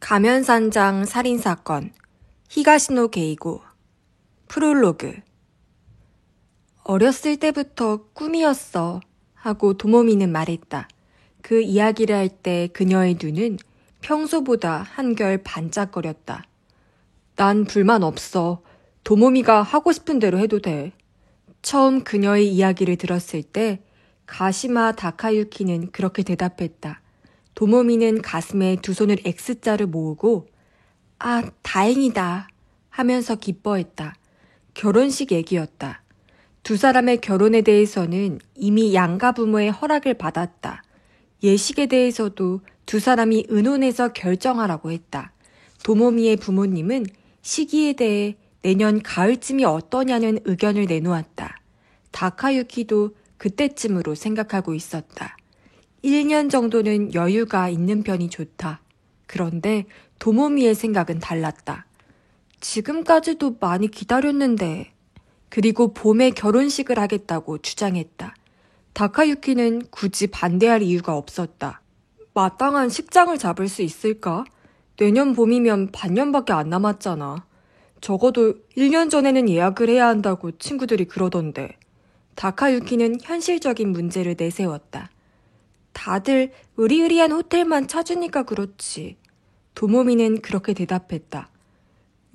가면산장 살인사건, 히가시노 게이고, 프롤로그. 어렸을 때부터 꿈이었어 하고 도모미는 말했다. 그 이야기를 할 때 그녀의 눈은 평소보다 한결 반짝거렸다. 난 불만 없어. 도모미가 하고 싶은 대로 해도 돼. 처음 그녀의 이야기를 들었을 때 가시마 다카유키는 그렇게 대답했다. 도모미는 가슴에 두 손을 X자를 모으고 아, 다행이다 하면서 기뻐했다. 결혼식 얘기였다. 두 사람의 결혼에 대해서는 이미 양가 부모의 허락을 받았다. 예식에 대해서도 두 사람이 의논해서 결정하라고 했다. 도모미의 부모님은 시기에 대해 내년 가을쯤이 어떠냐는 의견을 내놓았다. 다카유키도 그때쯤으로 생각하고 있었다. 1년 정도는 여유가 있는 편이 좋다. 그런데 도모미의 생각은 달랐다. 지금까지도 많이 기다렸는데. 그리고 봄에 결혼식을 하겠다고 주장했다. 다카유키는 굳이 반대할 이유가 없었다. 마땅한 식장을 잡을 수 있을까? 내년 봄이면 반년밖에 안 남았잖아. 적어도 1년 전에는 예약을 해야 한다고 친구들이 그러던데. 다카유키는 현실적인 문제를 내세웠다. 다들 으리으리한 호텔만 찾으니까 그렇지. 도모미는 그렇게 대답했다.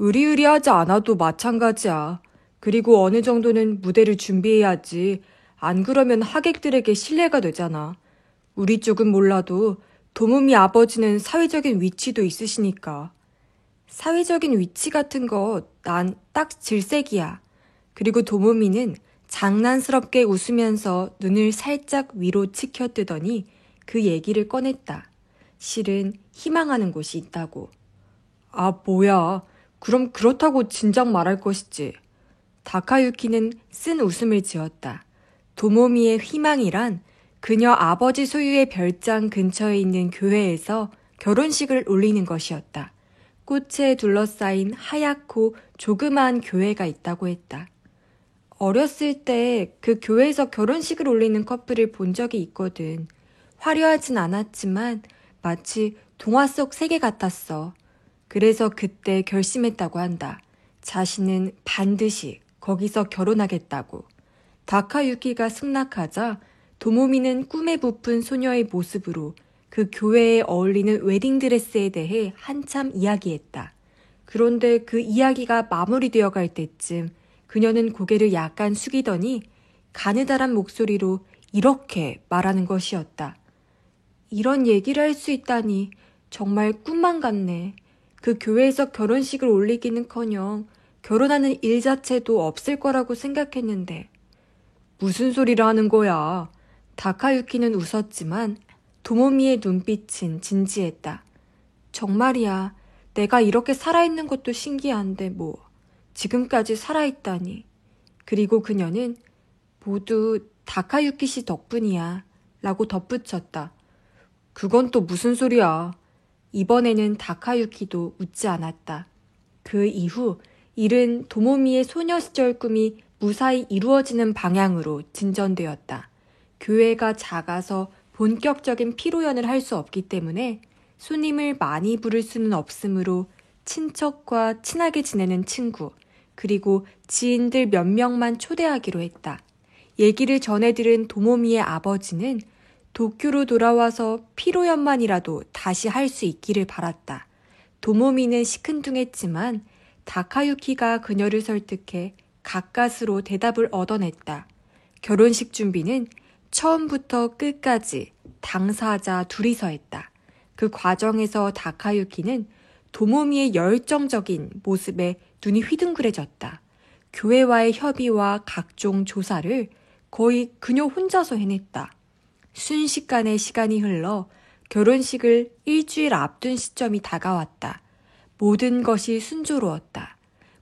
으리으리하지 않아도 마찬가지야. 그리고 어느 정도는 무대를 준비해야지. 안 그러면 하객들에게 신뢰가 되잖아. 우리 쪽은 몰라도 도모미 아버지는 사회적인 위치도 있으시니까. 사회적인 위치 같은 거 난 딱 질색이야. 그리고 도모미는 장난스럽게 웃으면서 눈을 살짝 위로 치켜뜨더니 그 얘기를 꺼냈다. 실은 희망하는 곳이 있다고. 아, 뭐야. 그럼 그렇다고 진작 말할 것이지. 다카유키는 쓴 웃음을 지었다. 도모미의 희망이란 그녀 아버지 소유의 별장 근처에 있는 교회에서 결혼식을 올리는 것이었다. 꽃에 둘러싸인 하얗고 조그마한 교회가 있다고 했다. 어렸을 때 그 교회에서 결혼식을 올리는 커플을 본 적이 있거든. 화려하진 않았지만 마치 동화 속 세계 같았어. 그래서 그때 결심했다고 한다. 자신은 반드시 거기서 결혼하겠다고. 다카유키가 승낙하자 도모미는 꿈에 부푼 소녀의 모습으로 그 교회에 어울리는 웨딩드레스에 대해 한참 이야기했다. 그런데 그 이야기가 마무리되어 갈 때쯤 그녀는 고개를 약간 숙이더니 가느다란 목소리로 이렇게 말하는 것이었다. 이런 얘기를 할 수 있다니 정말 꿈만 같네. 그 교회에서 결혼식을 올리기는커녕 결혼하는 일 자체도 없을 거라고 생각했는데. 무슨 소리를 하는 거야. 다카유키는 웃었지만 도모미의 눈빛은 진지했다. 정말이야. 내가 이렇게 살아있는 것도 신기한데 뭐. 지금까지 살아있다니. 그리고 그녀는 모두 다카유키 씨 덕분이야 라고 덧붙였다. 그건 또 무슨 소리야. 이번에는 다카유키도 웃지 않았다. 그 이후 일은 도모미의 소녀 시절 꿈이 무사히 이루어지는 방향으로 진전되었다. 교회가 작아서 본격적인 피로연을 할 수 없기 때문에 손님을 많이 부를 수는 없으므로 친척과 친하게 지내는 친구, 그리고 지인들 몇 명만 초대하기로 했다. 얘기를 전해 들은 도모미의 아버지는 도쿄로 돌아와서 피로연만이라도 다시 할 수 있기를 바랐다. 도모미는 시큰둥했지만 다카유키가 그녀를 설득해 가까스로 대답을 얻어냈다. 결혼식 준비는 처음부터 끝까지 당사자 둘이서 했다. 그 과정에서 다카유키는 도모미의 열정적인 모습에 눈이 휘둥그레졌다. 교회와의 협의와 각종 조사를 거의 그녀 혼자서 해냈다. 순식간에 시간이 흘러 결혼식을 일주일 앞둔 시점이 다가왔다. 모든 것이 순조로웠다.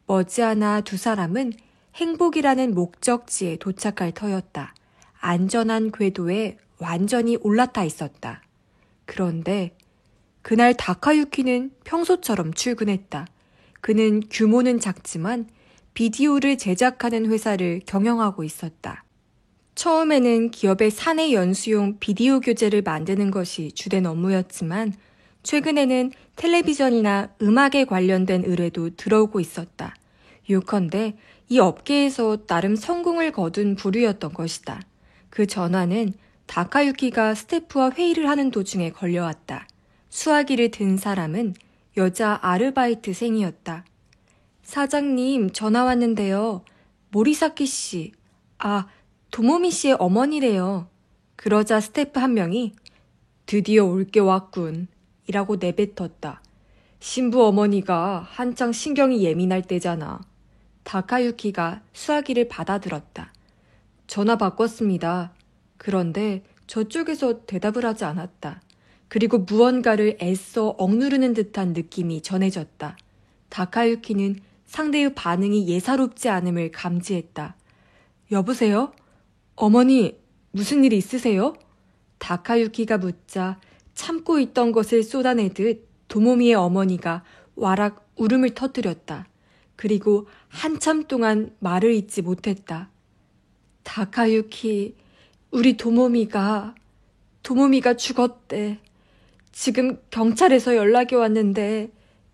머지않아 두 사람은 행복이라는 목적지에 도착할 터였다. 안전한 궤도에 완전히 올라타 있었다. 그런데 그날 다카유키는 평소처럼 출근했다. 그는 규모는 작지만 비디오를 제작하는 회사를 경영하고 있었다. 처음에는 기업의 사내 연수용 비디오 교재를 만드는 것이 주된 업무였지만 최근에는 텔레비전이나 음악에 관련된 의뢰도 들어오고 있었다. 요컨대 이 업계에서 나름 성공을 거둔 부류였던 것이다. 그 전화는 다카유키가 스태프와 회의를 하는 도중에 걸려왔다. 수화기를 든 사람은 여자 아르바이트생이었다. 사장님, 전화 왔는데요. 모리사키 씨, 도모미 씨의 어머니래요. 그러자 스태프 한 명이 드디어 올 게 왔군 이라고 내뱉었다. 신부 어머니가 한창 신경이 예민할 때잖아. 다카유키가 수화기를 받아들었다. 전화 바꿨습니다. 그런데 저쪽에서 대답을 하지 않았다. 그리고 무언가를 애써 억누르는 듯한 느낌이 전해졌다. 다카유키는 상대의 반응이 예사롭지 않음을 감지했다. 여보세요? 어머니, 무슨 일 있으세요? 다카유키가 묻자 참고 있던 것을 쏟아내듯 도모미의 어머니가 와락 울음을 터뜨렸다. 그리고 한참 동안 말을 잇지 못했다. 다카유키, 우리 도모미가 죽었대. 지금 경찰에서 연락이 왔는데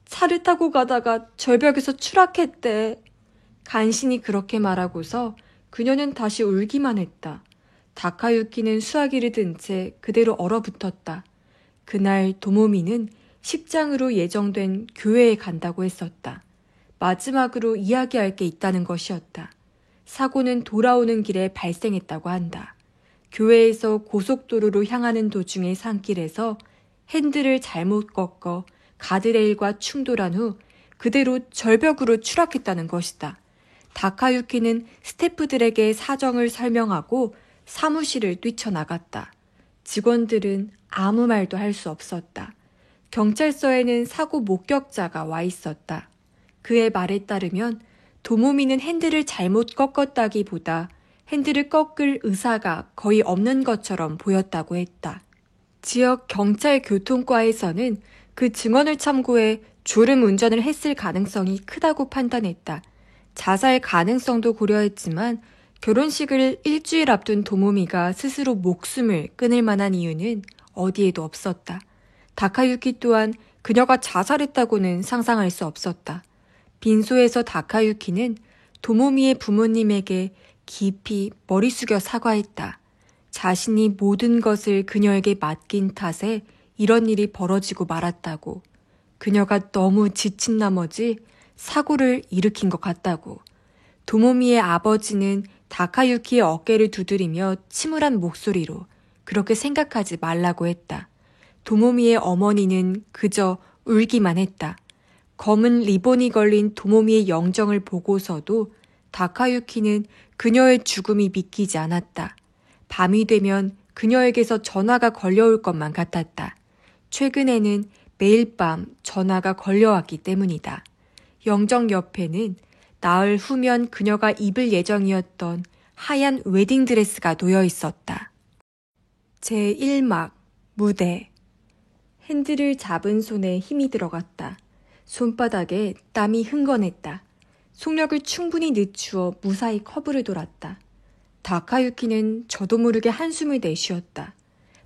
차를 타고 가다가 절벽에서 추락했대. 간신히 그렇게 말하고서 그녀는 다시 울기만 했다. 다카유키는 수화기를 든 채 그대로 얼어붙었다. 그날 도모미는 식장으로 예정된 교회에 간다고 했었다. 마지막으로 이야기할 게 있다는 것이었다. 사고는 돌아오는 길에 발생했다고 한다. 교회에서 고속도로로 향하는 도중의 산길에서 핸들을 잘못 꺾어 가드레일과 충돌한 후 그대로 절벽으로 추락했다는 것이다. 다카유키는 스태프들에게 사정을 설명하고 사무실을 뛰쳐나갔다. 직원들은 아무 말도 할 수 없었다. 경찰서에는 사고 목격자가 와 있었다. 그의 말에 따르면 도모미는 핸들을 잘못 꺾었다기보다 핸들을 꺾을 의사가 거의 없는 것처럼 보였다고 했다. 지역 경찰 교통과에서는 그 증언을 참고해 졸음 운전을 했을 가능성이 크다고 판단했다. 자살 가능성도 고려했지만 결혼식을 일주일 앞둔 도모미가 스스로 목숨을 끊을 만한 이유는 어디에도 없었다. 다카유키 또한 그녀가 자살했다고는 상상할 수 없었다. 빈소에서 다카유키는 도모미의 부모님에게 깊이 머리 숙여 사과했다. 자신이 모든 것을 그녀에게 맡긴 탓에 이런 일이 벌어지고 말았다고. 그녀가 너무 지친 나머지 사고를 일으킨 것 같다고. 도모미의 아버지는 다카유키의 어깨를 두드리며 침울한 목소리로 그렇게 생각하지 말라고 했다. 도모미의 어머니는 그저 울기만 했다. 검은 리본이 걸린 도모미의 영정을 보고서도 다카유키는 그녀의 죽음이 믿기지 않았다. 밤이 되면 그녀에게서 전화가 걸려올 것만 같았다. 최근에는 매일 밤 전화가 걸려왔기 때문이다. 영정 옆에는 나흘 후면 그녀가 입을 예정이었던 하얀 웨딩드레스가 놓여 있었다. 제1막 무대. 핸들을 잡은 손에 힘이 들어갔다. 손바닥에 땀이 흥건했다. 속력을 충분히 늦추어 무사히 커브를 돌았다. 다카유키는 저도 모르게 한숨을 내쉬었다.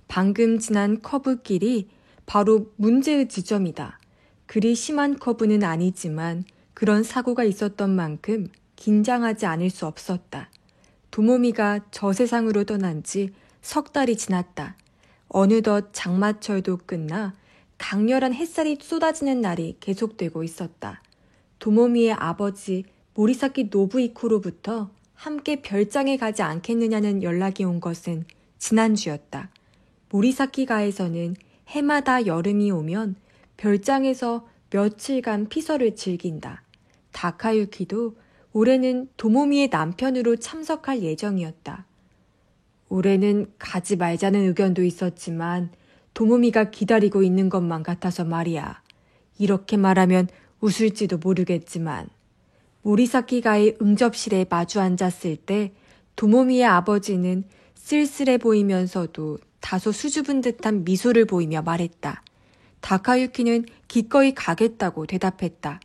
방금 지난 커브길이 바로 문제의 지점이다. 그리 심한 커브는 아니지만 그런 사고가 있었던 만큼 긴장하지 않을 수 없었다. 도모미가 저 세상으로 떠난 지 석 달이 지났다. 어느덧 장마철도 끝나 강렬한 햇살이 쏟아지는 날이 계속되고 있었다. 도모미의 아버지 모리사키 노부이코로부터 함께 별장에 가지 않겠느냐는 연락이 온 것은 지난주였다. 모리사키가에서는 해마다 여름이 오면 별장에서 며칠간 피서를 즐긴다. 다카유키도 올해는 도모미의 남편으로 참석할 예정이었다. 올해는 가지 말자는 의견도 있었지만 도모미가 기다리고 있는 것만 같아서 말이야. 이렇게 말하면 웃을지도 모르겠지만 모리사키가의 응접실에 마주 앉았을 때 도모미의 아버지는 쓸쓸해 보이면서도 다소 수줍은 듯한 미소를 보이며 말했다. 다카유키는 기꺼이 가겠다고 대답했다.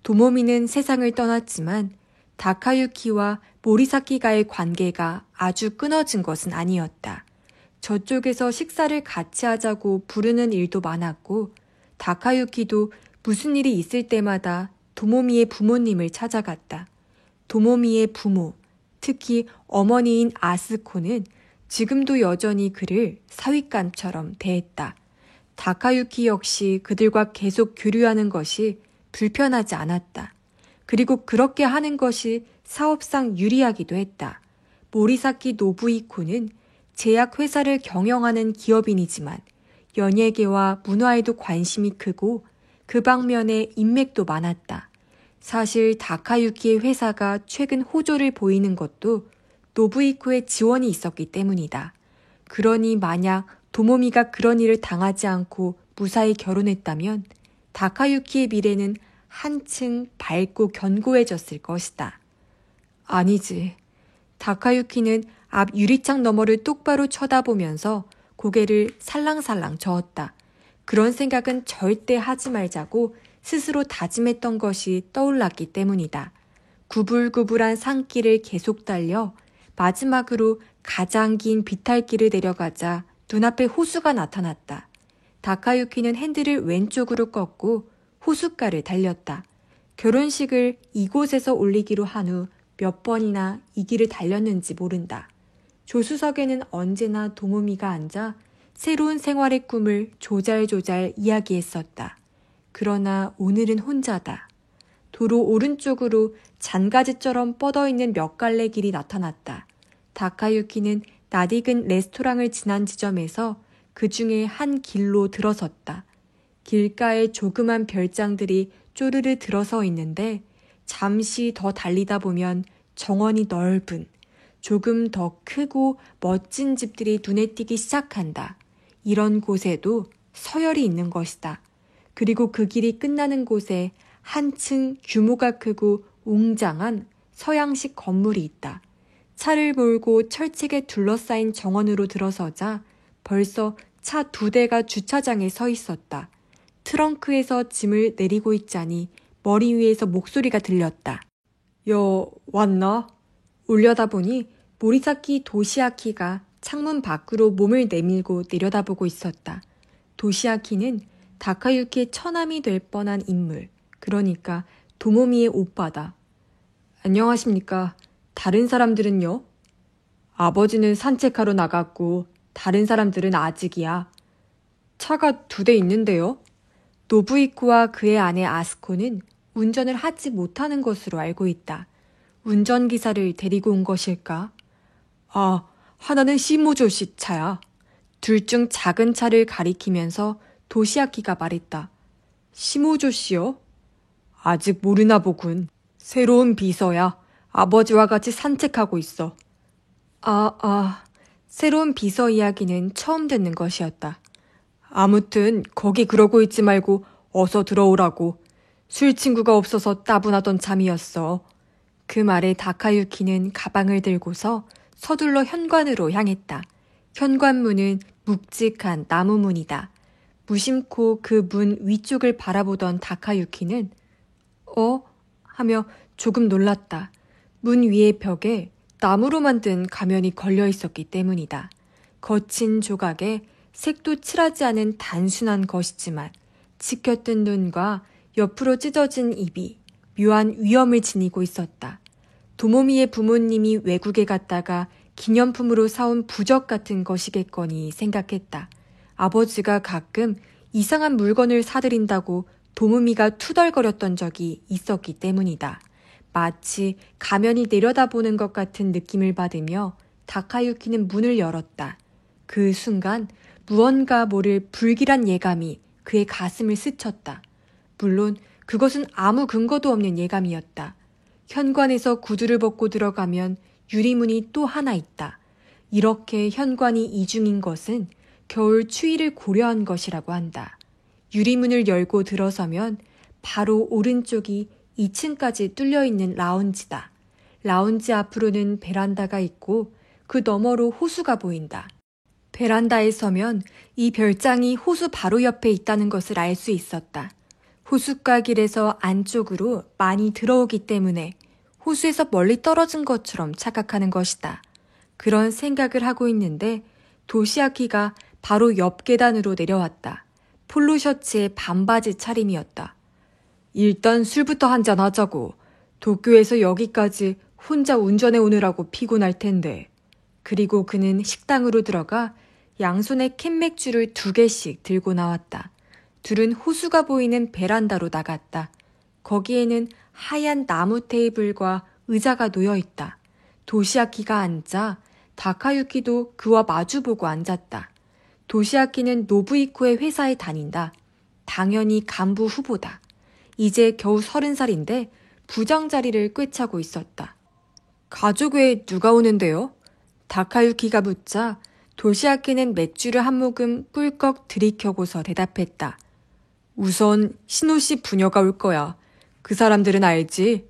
도모미는 세상을 떠났지만 다카유키와 모리사키가의 관계가 아주 끊어진 것은 아니었다. 저쪽에서 식사를 같이 하자고 부르는 일도 많았고 다카유키도 무슨 일이 있을 때마다 도모미의 부모님을 찾아갔다. 도모미의 부모, 특히 어머니인 아스코는 지금도 여전히 그를 사윗감처럼 대했다. 다카유키 역시 그들과 계속 교류하는 것이 불편하지 않았다. 그리고 그렇게 하는 것이 사업상 유리하기도 했다. 모리사키 노부이코는 제약회사를 경영하는 기업인이지만 연예계와 문화에도 관심이 크고 그 방면에 인맥도 많았다. 사실 다카유키의 회사가 최근 호조를 보이는 것도 노부이코의 지원이 있었기 때문이다. 그러니 만약 도모미가 그런 일을 당하지 않고 무사히 결혼했다면 다카유키의 미래는 한층 밝고 견고해졌을 것이다. 아니지. 다카유키는 앞 유리창 너머를 똑바로 쳐다보면서 고개를 살랑살랑 저었다. 그런 생각은 절대 하지 말자고 스스로 다짐했던 것이 떠올랐기 때문이다. 구불구불한 산길을 계속 달려 마지막으로 가장 긴 비탈길을 내려가자 눈앞에 호수가 나타났다. 다카유키는 핸들을 왼쪽으로 꺾고 호숫가를 달렸다. 결혼식을 이곳에서 올리기로 한 후 몇 번이나 이 길을 달렸는지 모른다. 조수석에는 언제나 도모미가 앉아 새로운 생활의 꿈을 조잘조잘 이야기했었다. 그러나 오늘은 혼자다. 도로 오른쪽으로 잔가지처럼 뻗어있는 몇 갈래 길이 나타났다. 다카유키는 낯익은 레스토랑을 지난 지점에서 그 중에 한 길로 들어섰다. 길가에 조그만 별장들이 쪼르르 들어서 있는데 잠시 더 달리다 보면 정원이 넓은 조금 더 크고 멋진 집들이 눈에 띄기 시작한다. 이런 곳에도 서열이 있는 것이다. 그리고 그 길이 끝나는 곳에 한층 규모가 크고 웅장한 서양식 건물이 있다. 차를 몰고 철책에 둘러싸인 정원으로 들어서자 벌써 차 2대가 주차장에 서 있었다. 트렁크에서 짐을 내리고 있자니 머리 위에서 목소리가 들렸다. 왔나? 올려다보니 모리사키 도시아키가 창문 밖으로 몸을 내밀고 내려다보고 있었다. 도시아키는 다카유키의 처남이 될 뻔한 인물, 그러니까 도모미의 오빠다. 안녕하십니까. 다른 사람들은요? 아버지는 산책하러 나갔고 다른 사람들은 아직이야. 차가 2대 있는데요? 노부이코와 그의 아내 아스코는 운전을 하지 못하는 것으로 알고 있다. 운전기사를 데리고 온 것일까? 하나는 시모조 씨 차야. 둘 중 작은 차를 가리키면서 도시아키가 말했다. 시모조 씨요? 아직 모르나 보군. 새로운 비서야. 아버지와 같이 산책하고 있어. 새로운 비서 이야기는 처음 듣는 것이었다. 아무튼 거기 그러고 있지 말고 어서 들어오라고. 술 친구가 없어서 따분하던 잠이었어. 그 말에 다카유키는 가방을 들고서 서둘러 현관으로 향했다. 현관문은 묵직한 나무 문이다. 무심코 그 문 위쪽을 바라보던 다카유키는 하며 조금 놀랐다. 문 위의 벽에 나무로 만든 가면이 걸려 있었기 때문이다. 거친 조각에 색도 칠하지 않은 단순한 것이지만 치켜뜬 눈과 옆으로 찢어진 입이 묘한 위험을 지니고 있었다. 도모미의 부모님이 외국에 갔다가 기념품으로 사온 부적 같은 것이겠거니 생각했다. 아버지가 가끔 이상한 물건을 사들인다고 도모미가 투덜거렸던 적이 있었기 때문이다. 마치 가면이 내려다보는 것 같은 느낌을 받으며 다카유키는 문을 열었다. 그 순간 무언가 모를 불길한 예감이 그의 가슴을 스쳤다. 물론 그것은 아무 근거도 없는 예감이었다. 현관에서 구두를 벗고 들어가면 유리문이 또 하나 있다. 이렇게 현관이 이중인 것은 겨울 추위를 고려한 것이라고 한다. 유리문을 열고 들어서면 바로 오른쪽이 2층까지 뚫려있는 라운지다. 라운지 앞으로는 베란다가 있고 그 너머로 호수가 보인다. 베란다에 서면 이 별장이 호수 바로 옆에 있다는 것을 알 수 있었다. 호숫가 길에서 안쪽으로 많이 들어오기 때문에 호수에서 멀리 떨어진 것처럼 착각하는 것이다. 그런 생각을 하고 있는데 도시아키가 바로 옆 계단으로 내려왔다. 폴로 셔츠에 반바지 차림이었다. 일단 술부터 한잔 하자고. 도쿄에서 여기까지 혼자 운전해 오느라고 피곤할 텐데. 그리고 그는 식당으로 들어가 양손에 캔맥주를 2개씩 들고 나왔다. 둘은 호수가 보이는 베란다로 나갔다. 거기에는 하얀 나무 테이블과 의자가 놓여 있다. 도시아키가 앉아 다카유키도 그와 마주보고 앉았다. 도시아키는 노부이코의 회사에 다닌다. 당연히 간부 후보다. 이제 겨우 30살인데 부장 자리를 꿰차고 있었다. 가족회에 누가 오는데요? 다카유키가 묻자 도시아키는 맥주를 한 모금 꿀꺽 들이켜고서 대답했다. 우선 신호 씨 부녀가 올 거야. 그 사람들은 알지?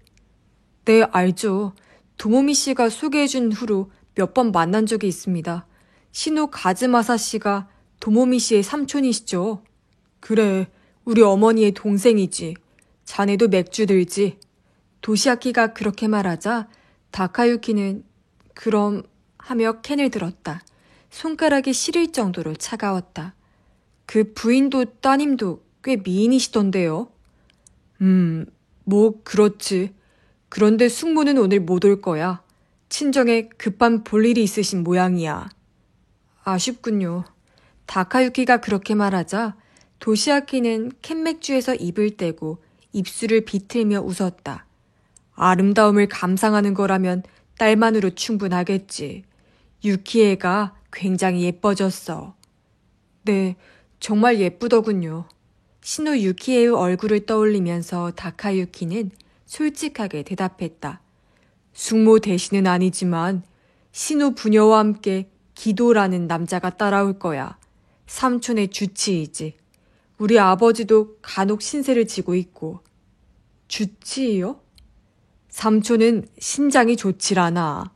네, 알죠. 도모미 씨가 소개해준 후로 몇 번 만난 적이 있습니다. 신호 가즈마사 씨가 도모미 씨의 삼촌이시죠? 그래, 우리 어머니의 동생이지. 자네도 맥주 들지. 도시아키가 그렇게 말하자 다카유키는 그럼 하며 캔을 들었다. 손가락이 시릴 정도로 차가웠다. 그 부인도 따님도 꽤 미인이시던데요. 뭐 그렇지. 그런데 숙모는 오늘 못 올 거야. 친정에 급한 볼일이 있으신 모양이야. 아쉽군요. 다카유키가 그렇게 말하자 도시아키는 캔맥주에서 입을 떼고 입술을 비틀며 웃었다. 아름다움을 감상하는 거라면 딸만으로 충분하겠지. 유키에가 굉장히 예뻐졌어. 네, 정말 예쁘더군요. 신호 유키에의 얼굴을 떠올리면서 다카유키는 솔직하게 대답했다. 숙모 대신은 아니지만 신호 부녀와 함께 기도라는 남자가 따라올 거야. 삼촌의 주치이지. 우리 아버지도 간혹 신세를 지고 있고. 주치이요? 삼촌은 신장이 좋질 않아.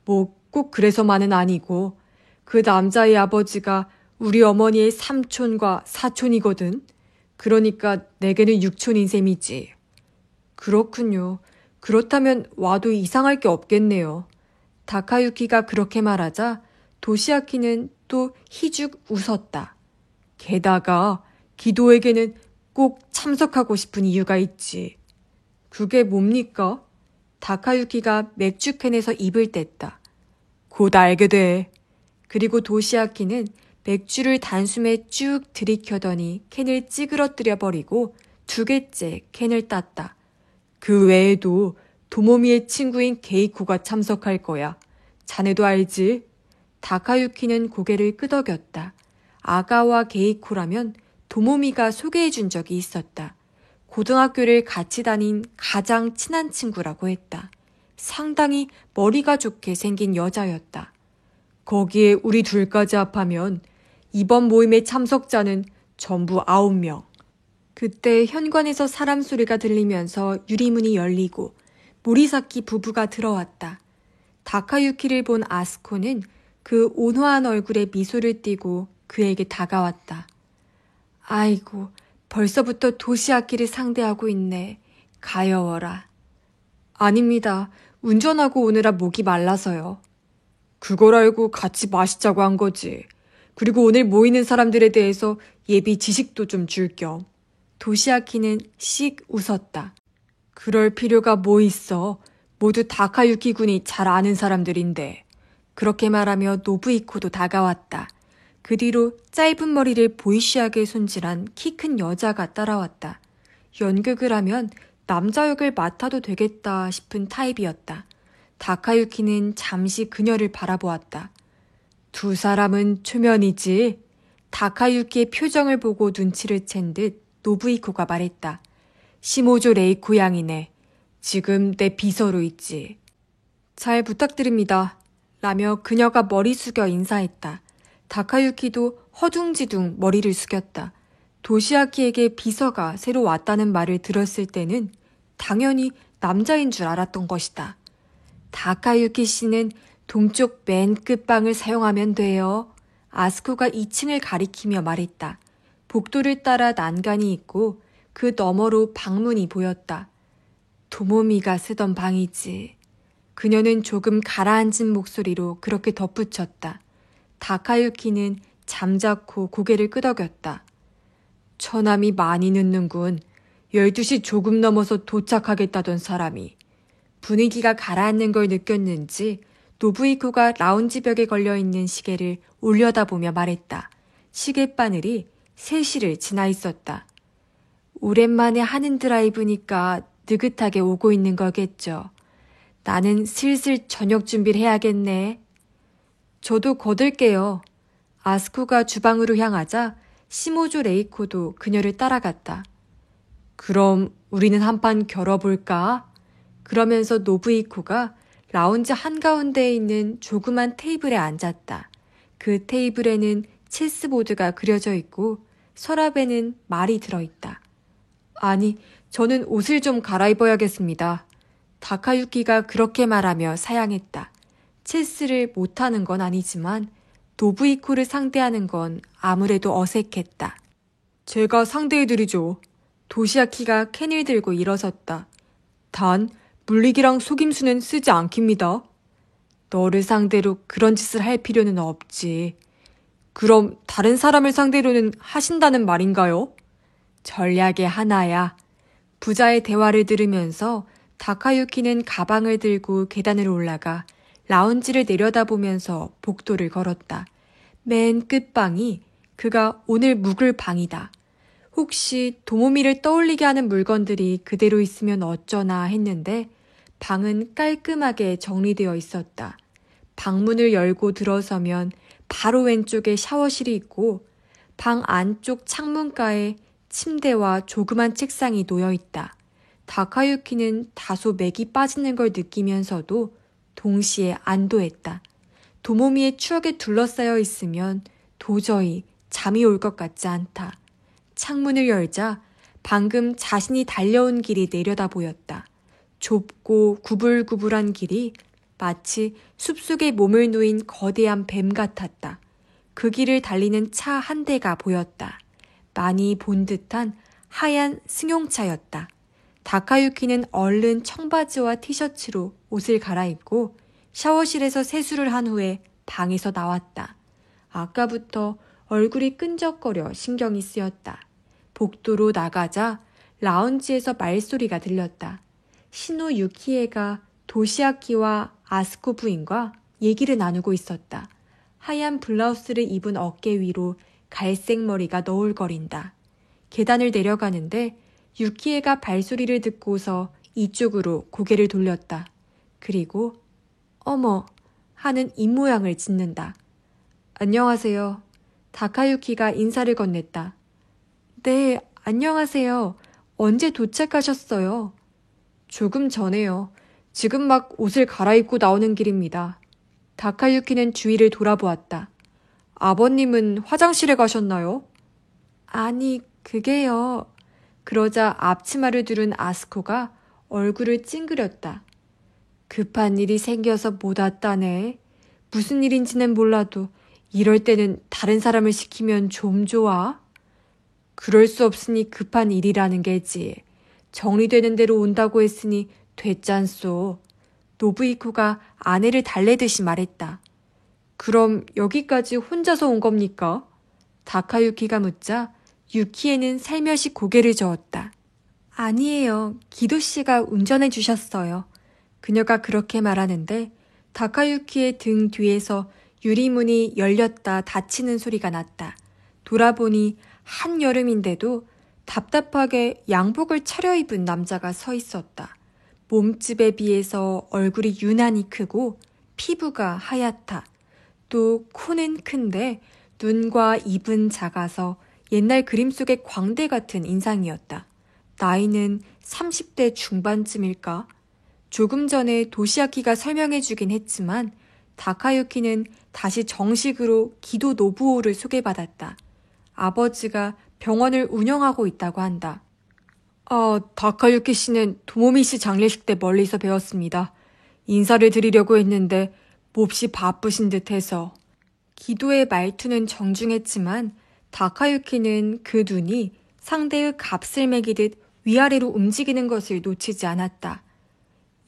뭐 꼭 그래서만은 아니고 그 남자의 아버지가 우리 어머니의 삼촌과 사촌이거든. 그러니까 내게는 육촌인 셈이지. 그렇군요. 그렇다면 와도 이상할 게 없겠네요. 다카유키가 그렇게 말하자 도시아키는 또 희죽 웃었다. 게다가 기도에게는 꼭 참석하고 싶은 이유가 있지. 그게 뭡니까? 다카유키가 맥주캔에서 입을 뗐다. 곧 알게 돼. 그리고 도시아키는 맥주를 단숨에 쭉 들이켜더니 캔을 찌그러뜨려 버리고 2개째 캔을 땄다. 그 외에도 도모미의 친구인 게이코가 참석할 거야. 자네도 알지? 다카유키는 고개를 끄덕였다. 아가와 게이코라면 도모미가 소개해준 적이 있었다. 고등학교를 같이 다닌 가장 친한 친구라고 했다. 상당히 머리가 좋게 생긴 여자였다. 거기에 우리 둘까지 합하면 이번 모임의 참석자는 전부 9명. 그때 현관에서 사람 소리가 들리면서 유리문이 열리고 모리사키 부부가 들어왔다. 다카유키를 본 아스코는 그 온화한 얼굴에 미소를 띠고 그에게 다가왔다. 아이고, 벌써부터 도시아키를 상대하고 있네. 가여워라. 아닙니다. 운전하고 오느라 목이 말라서요. 그걸 알고 같이 마시자고 한 거지. 그리고 오늘 모이는 사람들에 대해서 예비 지식도 좀 줄 겸. 도시아키는 씩 웃었다. 그럴 필요가 뭐 있어. 모두 다카유키 군이 잘 아는 사람들인데. 그렇게 말하며 노부이코도 다가왔다. 그 뒤로 짧은 머리를 보이시하게 손질한 키 큰 여자가 따라왔다. 연극을 하면 남자 역을 맡아도 되겠다 싶은 타입이었다. 다카유키는 잠시 그녀를 바라보았다. 두 사람은 초면이지. 다카유키의 표정을 보고 눈치를 챈 듯 노부이코가 말했다. 시모조 레이코 양이네. 지금 내 비서로 있지. 잘 부탁드립니다. 라며 그녀가 머리 숙여 인사했다. 다카유키도 허둥지둥 머리를 숙였다. 도시아키에게 비서가 새로 왔다는 말을 들었을 때는 당연히 남자인 줄 알았던 것이다. 다카유키 씨는 동쪽 맨 끝방을 사용하면 돼요. 아스코가 2층을 가리키며 말했다. 복도를 따라 난간이 있고 그 너머로 방문이 보였다. 도모미가 쓰던 방이지. 그녀는 조금 가라앉은 목소리로 그렇게 덧붙였다. 다카유키는 잠자코 고개를 끄덕였다. 처남이 많이 늦는군. 12시 조금 넘어서 도착하겠다던 사람이. 분위기가 가라앉는 걸 느꼈는지 노부이코가 라운지 벽에 걸려있는 시계를 올려다보며 말했다. 시계바늘이 3시를 지나 있었다. 오랜만에 하는 드라이브니까 느긋하게 오고 있는 거겠죠. 나는 슬슬 저녁 준비를 해야겠네. 저도 거들게요. 아스코가 주방으로 향하자 시모조 레이코도 그녀를 따라갔다. 그럼 우리는 한판 겨뤄볼까? 그러면서 노부이코가 라운지 한가운데에 있는 조그만 테이블에 앉았다. 그 테이블에는 체스보드가 그려져 있고 서랍에는 말이 들어있다. 아니, 저는 옷을 좀 갈아입어야겠습니다. 다카유키가 그렇게 말하며 사양했다. 체스를 못하는 건 아니지만 노부이코를 상대하는 건 아무래도 어색했다. 제가 상대해드리죠. 도시아키가 캔을 들고 일어섰다. 단, 물리기랑 속임수는 쓰지 않깁니다. 너를 상대로 그런 짓을 할 필요는 없지. 그럼 다른 사람을 상대로는 하신다는 말인가요? 전략의 하나야. 부자의 대화를 들으면서 다카유키는 가방을 들고 계단을 올라가 라운지를 내려다보면서 복도를 걸었다. 맨 끝방이 그가 오늘 묵을 방이다. 혹시 도모미를 떠올리게 하는 물건들이 그대로 있으면 어쩌나 했는데 방은 깔끔하게 정리되어 있었다. 방문을 열고 들어서면 바로 왼쪽에 샤워실이 있고 방 안쪽 창문가에 침대와 조그만 책상이 놓여 있다. 다카유키는 다소 맥이 빠지는 걸 느끼면서도 동시에 안도했다. 도모미의 추억에 둘러싸여 있으면 도저히 잠이 올 것 같지 않다. 창문을 열자 방금 자신이 달려온 길이 내려다 보였다. 좁고 구불구불한 길이 마치 숲속에 몸을 누인 거대한 뱀 같았다. 그 길을 달리는 차 한 대가 보였다. 많이 본 듯한 하얀 승용차였다. 다카유키는 얼른 청바지와 티셔츠로 옷을 갈아입고 샤워실에서 세수를 한 후에 방에서 나왔다. 아까부터 얼굴이 끈적거려 신경이 쓰였다. 복도로 나가자 라운지에서 말소리가 들렸다. 시노 유키에가 도시아키와 아스코 부인과 얘기를 나누고 있었다. 하얀 블라우스를 입은 어깨 위로 갈색 머리가 너울거린다. 계단을 내려가는데 유키에가 발소리를 듣고서 이쪽으로 고개를 돌렸다. 그리고 어머 하는 입모양을 짓는다. 안녕하세요. 다카유키가 인사를 건넸다. 네, 안녕하세요. 언제 도착하셨어요? 조금 전에요. 지금 막 옷을 갈아입고 나오는 길입니다. 다카유키는 주위를 돌아보았다. 아버님은 화장실에 가셨나요? 아니, 그게요. 그러자 앞치마를 두른 아스코가 얼굴을 찡그렸다. 급한 일이 생겨서 못 왔다네. 무슨 일인지는 몰라도 이럴 때는 다른 사람을 시키면 좀 좋아? 그럴 수 없으니 급한 일이라는 게지. 정리되는 대로 온다고 했으니 됐잖소. 노부이코가 아내를 달래듯이 말했다. 그럼 여기까지 혼자서 온 겁니까? 다카유키가 묻자 유키에는 살며시 고개를 저었다. 아니에요. 기도 씨가 운전해 주셨어요. 그녀가 그렇게 말하는데 다카유키의 등 뒤에서 유리문이 열렸다 닫히는 소리가 났다. 돌아보니 한여름인데도 답답하게 양복을 차려입은 남자가 서 있었다. 몸집에 비해서 얼굴이 유난히 크고 피부가 하얗다. 또 코는 큰데 눈과 입은 작아서 옛날 그림 속의 광대 같은 인상이었다. 나이는 30대 중반쯤일까? 조금 전에 도시아키가 설명해 주긴 했지만 다카유키는 다시 정식으로 기도 노부오를 소개받았다. 아버지가 병원을 운영하고 있다고 한다. 다카유키 씨는 도모미 씨 장례식 때 멀리서 배웠습니다. 인사를 드리려고 했는데 몹시 바쁘신 듯해서. 기도의 말투는 정중했지만 다카유키는 그 눈이 상대의 값을 매기듯 위아래로 움직이는 것을 놓치지 않았다.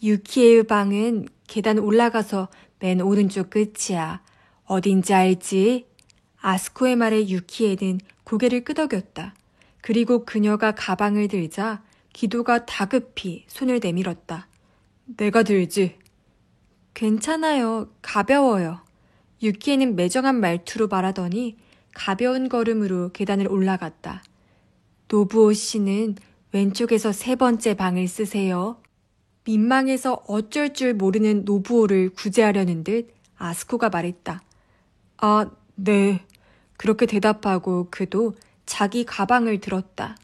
유키의 방은 계단 올라가서 맨 오른쪽 끝이야. 어딘지 알지? 아스코의 말에 유키에는 고개를 끄덕였다. 그리고 그녀가 가방을 들자 기도가 다급히 손을 내밀었다. 내가 들지. 괜찮아요. 가벼워요. 유키에는 매정한 말투로 말하더니 가벼운 걸음으로 계단을 올라갔다. 노부오 씨는 왼쪽에서 3번째 방을 쓰세요. 민망해서 어쩔 줄 모르는 노부오를 구제하려는 듯 아스코가 말했다. 아, 네. 그렇게 대답하고 그도 자기 가방을 들었다.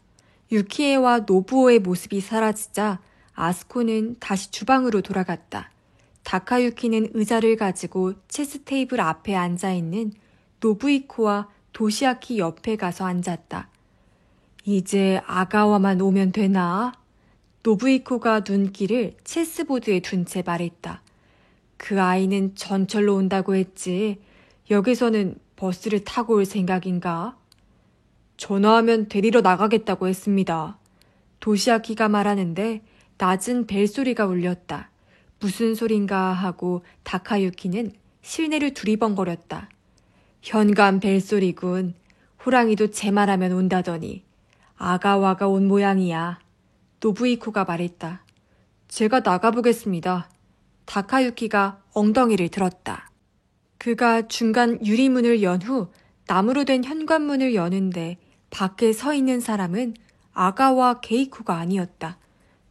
유키에와 노부오의 모습이 사라지자 아스코는 다시 주방으로 돌아갔다. 다카유키는 의자를 가지고 체스 테이블 앞에 앉아있는 노부이코와 도시아키 옆에 가서 앉았다. 이제 아가와만 오면 되나? 노부이코가 눈길을 체스보드에 둔 채 말했다. 그 아이는 전철로 온다고 했지. 여기서는 버스를 타고 올 생각인가? 전화하면 데리러 나가겠다고 했습니다. 도시아키가 말하는데 낮은 벨소리가 울렸다. 무슨 소린가 하고 다카유키는 실내를 두리번거렸다. 현관 벨소리군. 호랑이도 제 말하면 온다더니. 아가와가 온 모양이야. 노부이코가 말했다. 제가 나가보겠습니다. 다카유키가 엉덩이를 들었다. 그가 중간 유리문을 연 후 나무로 된 현관문을 여는데 밖에 서 있는 사람은 아가와 게이코가 아니었다.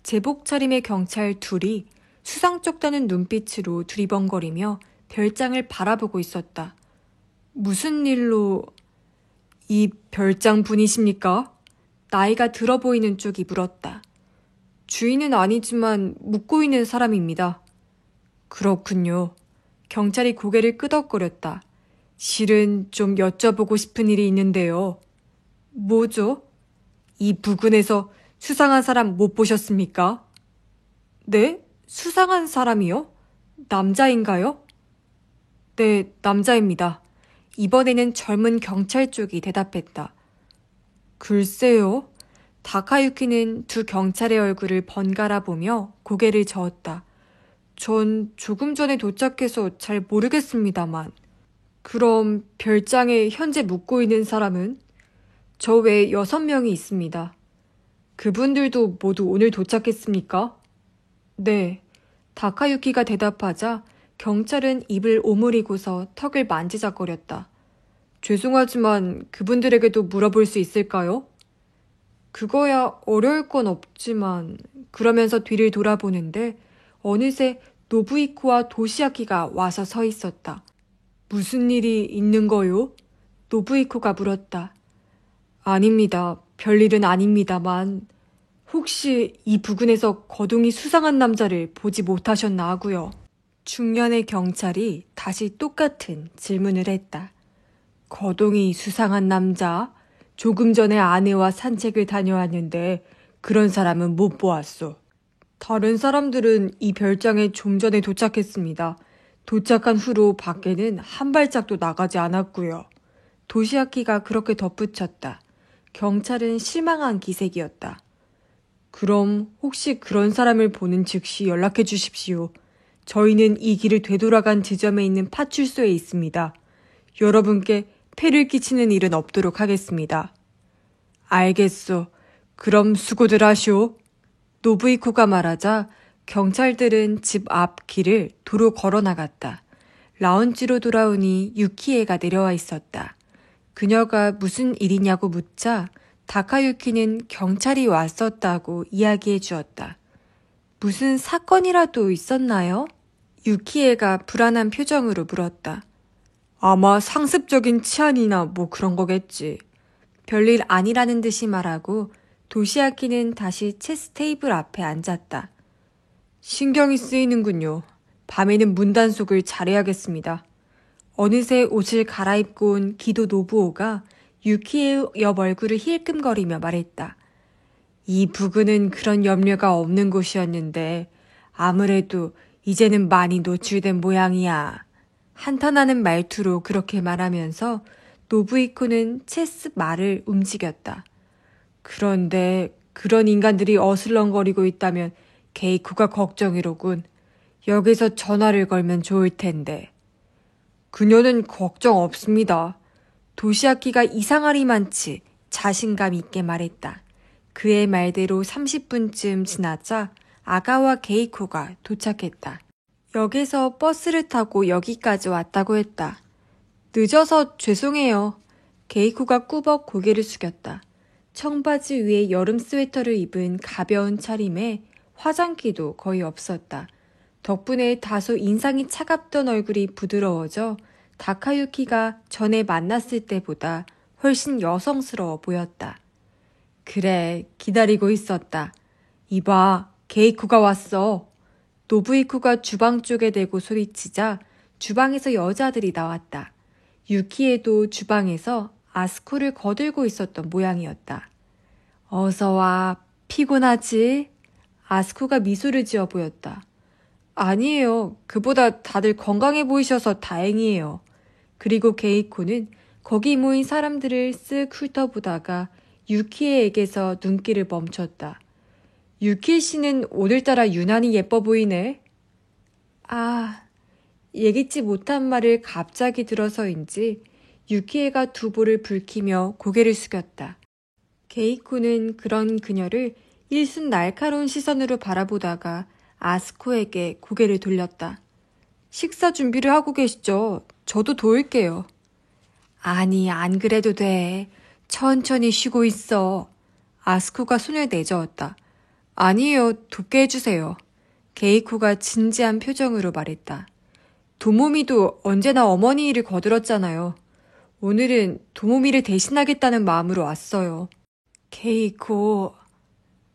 제복 차림의 경찰 둘이 수상쩍다는 눈빛으로 두리번거리며 별장을 바라보고 있었다. 무슨 일로... 이 별장 분이십니까? 나이가 들어 보이는 쪽이 물었다. 주인은 아니지만 묵고 있는 사람입니다. 그렇군요. 경찰이 고개를 끄덕거렸다. 실은 좀 여쭤보고 싶은 일이 있는데요. 뭐죠? 이 부근에서 수상한 사람 못 보셨습니까? 네? 수상한 사람이요? 남자인가요? 네, 남자입니다. 이번에는 젊은 경찰 쪽이 대답했다. 글쎄요. 다카유키는 두 경찰의 얼굴을 번갈아 보며 고개를 저었다. 전 조금 전에 도착해서 잘 모르겠습니다만. 그럼 별장에 현재 묵고 있는 사람은? 저 외에 6명이 있습니다. 그분들도 모두 오늘 도착했습니까? 네. 다카유키가 대답하자 경찰은 입을 오므리고서 턱을 만지작거렸다. 죄송하지만 그분들에게도 물어볼 수 있을까요? 그거야 어려울 건 없지만 그러면서 뒤를 돌아보는데 어느새 노부이코와 도시아키가 와서 서 있었다. 무슨 일이 있는 거요? 노부이코가 물었다. 아닙니다. 별일은 아닙니다만 혹시 이 부근에서 거동이 수상한 남자를 보지 못하셨나 하고요. 중년의 경찰이 다시 똑같은 질문을 했다. 거동이 수상한 남자? 조금 전에 아내와 산책을 다녀왔는데 그런 사람은 못 보았소. 다른 사람들은 이 별장에 좀 전에 도착했습니다. 도착한 후로 밖에는 한 발짝도 나가지 않았고요. 도시아키가 그렇게 덧붙였다. 경찰은 실망한 기색이었다. 그럼 혹시 그런 사람을 보는 즉시 연락해 주십시오. 저희는 이 길을 되돌아간 지점에 있는 파출소에 있습니다. 여러분께 폐를 끼치는 일은 없도록 하겠습니다. 알겠소. 그럼 수고들 하시오. 노부이코가 말하자 경찰들은 집 앞 길을 도로 걸어 나갔다. 라운지로 돌아오니 유키에가 내려와 있었다. 그녀가 무슨 일이냐고 묻자 다카유키는 경찰이 왔었다고 이야기해 주었다. 무슨 사건이라도 있었나요? 유키에가 불안한 표정으로 물었다. 아마 상습적인 치안이나 뭐 그런 거겠지. 별일 아니라는 듯이 말하고 도시아키는 다시 체스 테이블 앞에 앉았다. 신경이 쓰이는군요. 밤에는 문단속을 잘해야겠습니다. 어느새 옷을 갈아입고 온 기도 노부오가 유키의 옆 얼굴을 힐끔거리며 말했다. 이 부근은 그런 염려가 없는 곳이었는데 아무래도 이제는 많이 노출된 모양이야. 한탄하는 말투로 그렇게 말하면서 노부이코는 체스 말을 움직였다. 그런데 그런 인간들이 어슬렁거리고 있다면 게이코가 걱정이로군. 여기서 전화를 걸면 좋을 텐데. 그녀는 걱정 없습니다. 도시아키가 이상하리만치 자신감 있게 말했다. 그의 말대로 30분쯤 지나자 아가와 게이코가 도착했다. 역에서 버스를 타고 여기까지 왔다고 했다. 늦어서 죄송해요. 게이코가 꾸벅 고개를 숙였다. 청바지 위에 여름 스웨터를 입은 가벼운 차림에 화장기도 거의 없었다. 덕분에 다소 인상이 차갑던 얼굴이 부드러워져 다카유키가 전에 만났을 때보다 훨씬 여성스러워 보였다. 그래, 기다리고 있었다. 이봐, 게이코가 왔어. 노부이쿠가 주방 쪽에 대고 소리치자 주방에서 여자들이 나왔다. 유키에도 주방에서 아스코를 거들고 있었던 모양이었다. 어서 와, 피곤하지? 아스코가 미소를 지어 보였다. 아니에요. 그보다 다들 건강해 보이셔서 다행이에요. 그리고 게이코는 거기 모인 사람들을 쓱 훑어보다가 유키에게서 눈길을 멈췄다. 유키 씨는 오늘따라 유난히 예뻐 보이네. 아, 예기치 못한 말을 갑자기 들어서인지 유키에가 두 볼을 붉히며 고개를 숙였다. 게이코는 그런 그녀를 일순 날카로운 시선으로 바라보다가 아스코에게 고개를 돌렸다. 식사 준비를 하고 계시죠? 저도 도울게요. 아니, 안 그래도 돼. 천천히 쉬고 있어. 아스코가 손을 내저었다. 아니에요. 돕게 해주세요. 게이코가 진지한 표정으로 말했다. 도모미도 언제나 어머니 일을 거들었잖아요. 오늘은 도모미를 대신하겠다는 마음으로 왔어요. 게이코.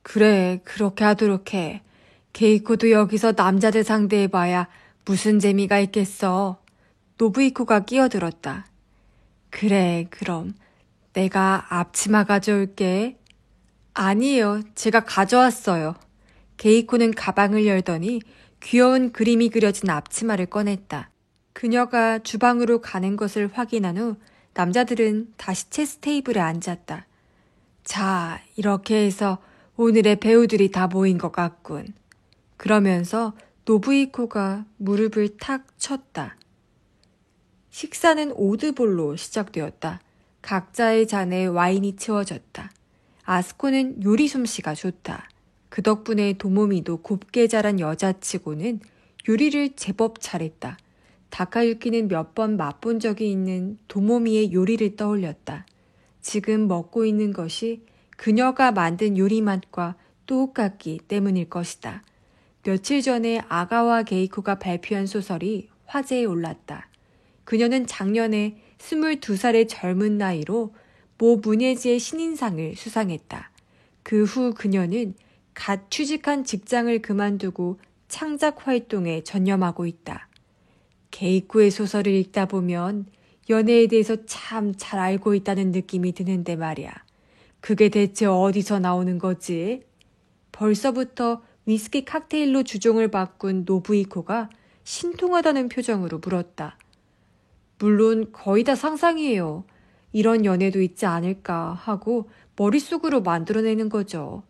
그래, 그렇게 하도록 해. 게이코도 여기서 남자들 상대해봐야 무슨 재미가 있겠어. 노부이코가 끼어들었다. 그래, 그럼 내가 앞치마 가져올게. 아니에요. 제가 가져왔어요. 게이코는 가방을 열더니 귀여운 그림이 그려진 앞치마를 꺼냈다. 그녀가 주방으로 가는 것을 확인한 후 남자들은 다시 체스 테이블에 앉았다. 자, 이렇게 해서 오늘의 배우들이 다 모인 것 같군. 그러면서 노부이코가 무릎을 탁 쳤다. 식사는 오드볼로 시작되었다. 각자의 잔에 와인이 채워졌다. 아스코는 요리 솜씨가 좋다. 그 덕분에 도모미도 곱게 자란 여자치고는 요리를 제법 잘했다. 다카유키는 몇 번 맛본 적이 있는 도모미의 요리를 떠올렸다. 지금 먹고 있는 것이 그녀가 만든 요리 맛과 똑같기 때문일 것이다. 며칠 전에 아가와 게이코가 발표한 소설이 화제에 올랐다. 그녀는 작년에 22살의 젊은 나이로 모 문예지의 신인상을 수상했다. 그 후 그녀는 갓 취직한 직장을 그만두고 창작 활동에 전념하고 있다. 게이코의 소설을 읽다 보면 연애에 대해서 참 잘 알고 있다는 느낌이 드는데 말이야. 그게 대체 어디서 나오는 거지? 벌써부터 위스키 칵테일로 주종을 바꾼 노부이코가 신통하다는 표정으로 물었다. 물론 거의 다 상상이에요. 이런 연애도 있지 않을까 하고 머릿속으로 만들어내는 거죠.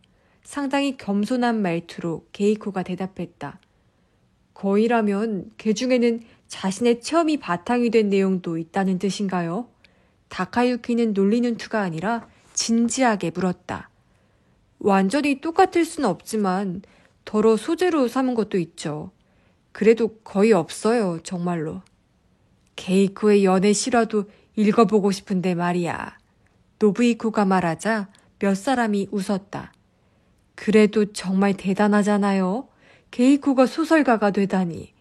상당히 겸손한 말투로 게이코가 대답했다. 거의라면 그 중에는 자신의 체험이 바탕이 된 내용도 있다는 뜻인가요? 다카유키는 놀리는 투가 아니라 진지하게 물었다. 완전히 똑같을 순 없지만 더러 소재로 삼은 것도 있죠. 그래도 거의 없어요, 정말로. 게이코의 연애 실화도 읽어보고 싶은데 말이야. 노부이코가 말하자 몇 사람이 웃었다. 그래도 정말 대단하잖아요. 게이코가 소설가가 되다니.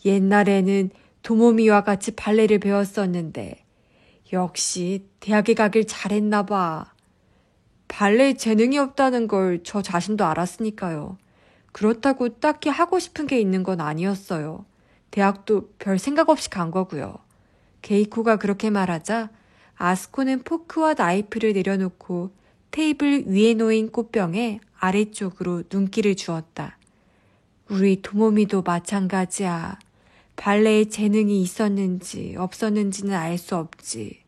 옛날에는 도모미와 같이 발레를 배웠었는데 역시 대학에 가길 잘했나 봐. 발레에 재능이 없다는 걸 저 자신도 알았으니까요. 그렇다고 딱히 하고 싶은 게 있는 건 아니었어요. 대학도 별 생각 없이 간 거고요. 게이코가 그렇게 말하자 아스코는 포크와 나이프를 내려놓고 테이블 위에 놓인 꽃병에 아래쪽으로 눈길을 주었다. 우리 도모미도 마찬가지야. 발레에 재능이 있었는지 없었는지는 알 수 없지.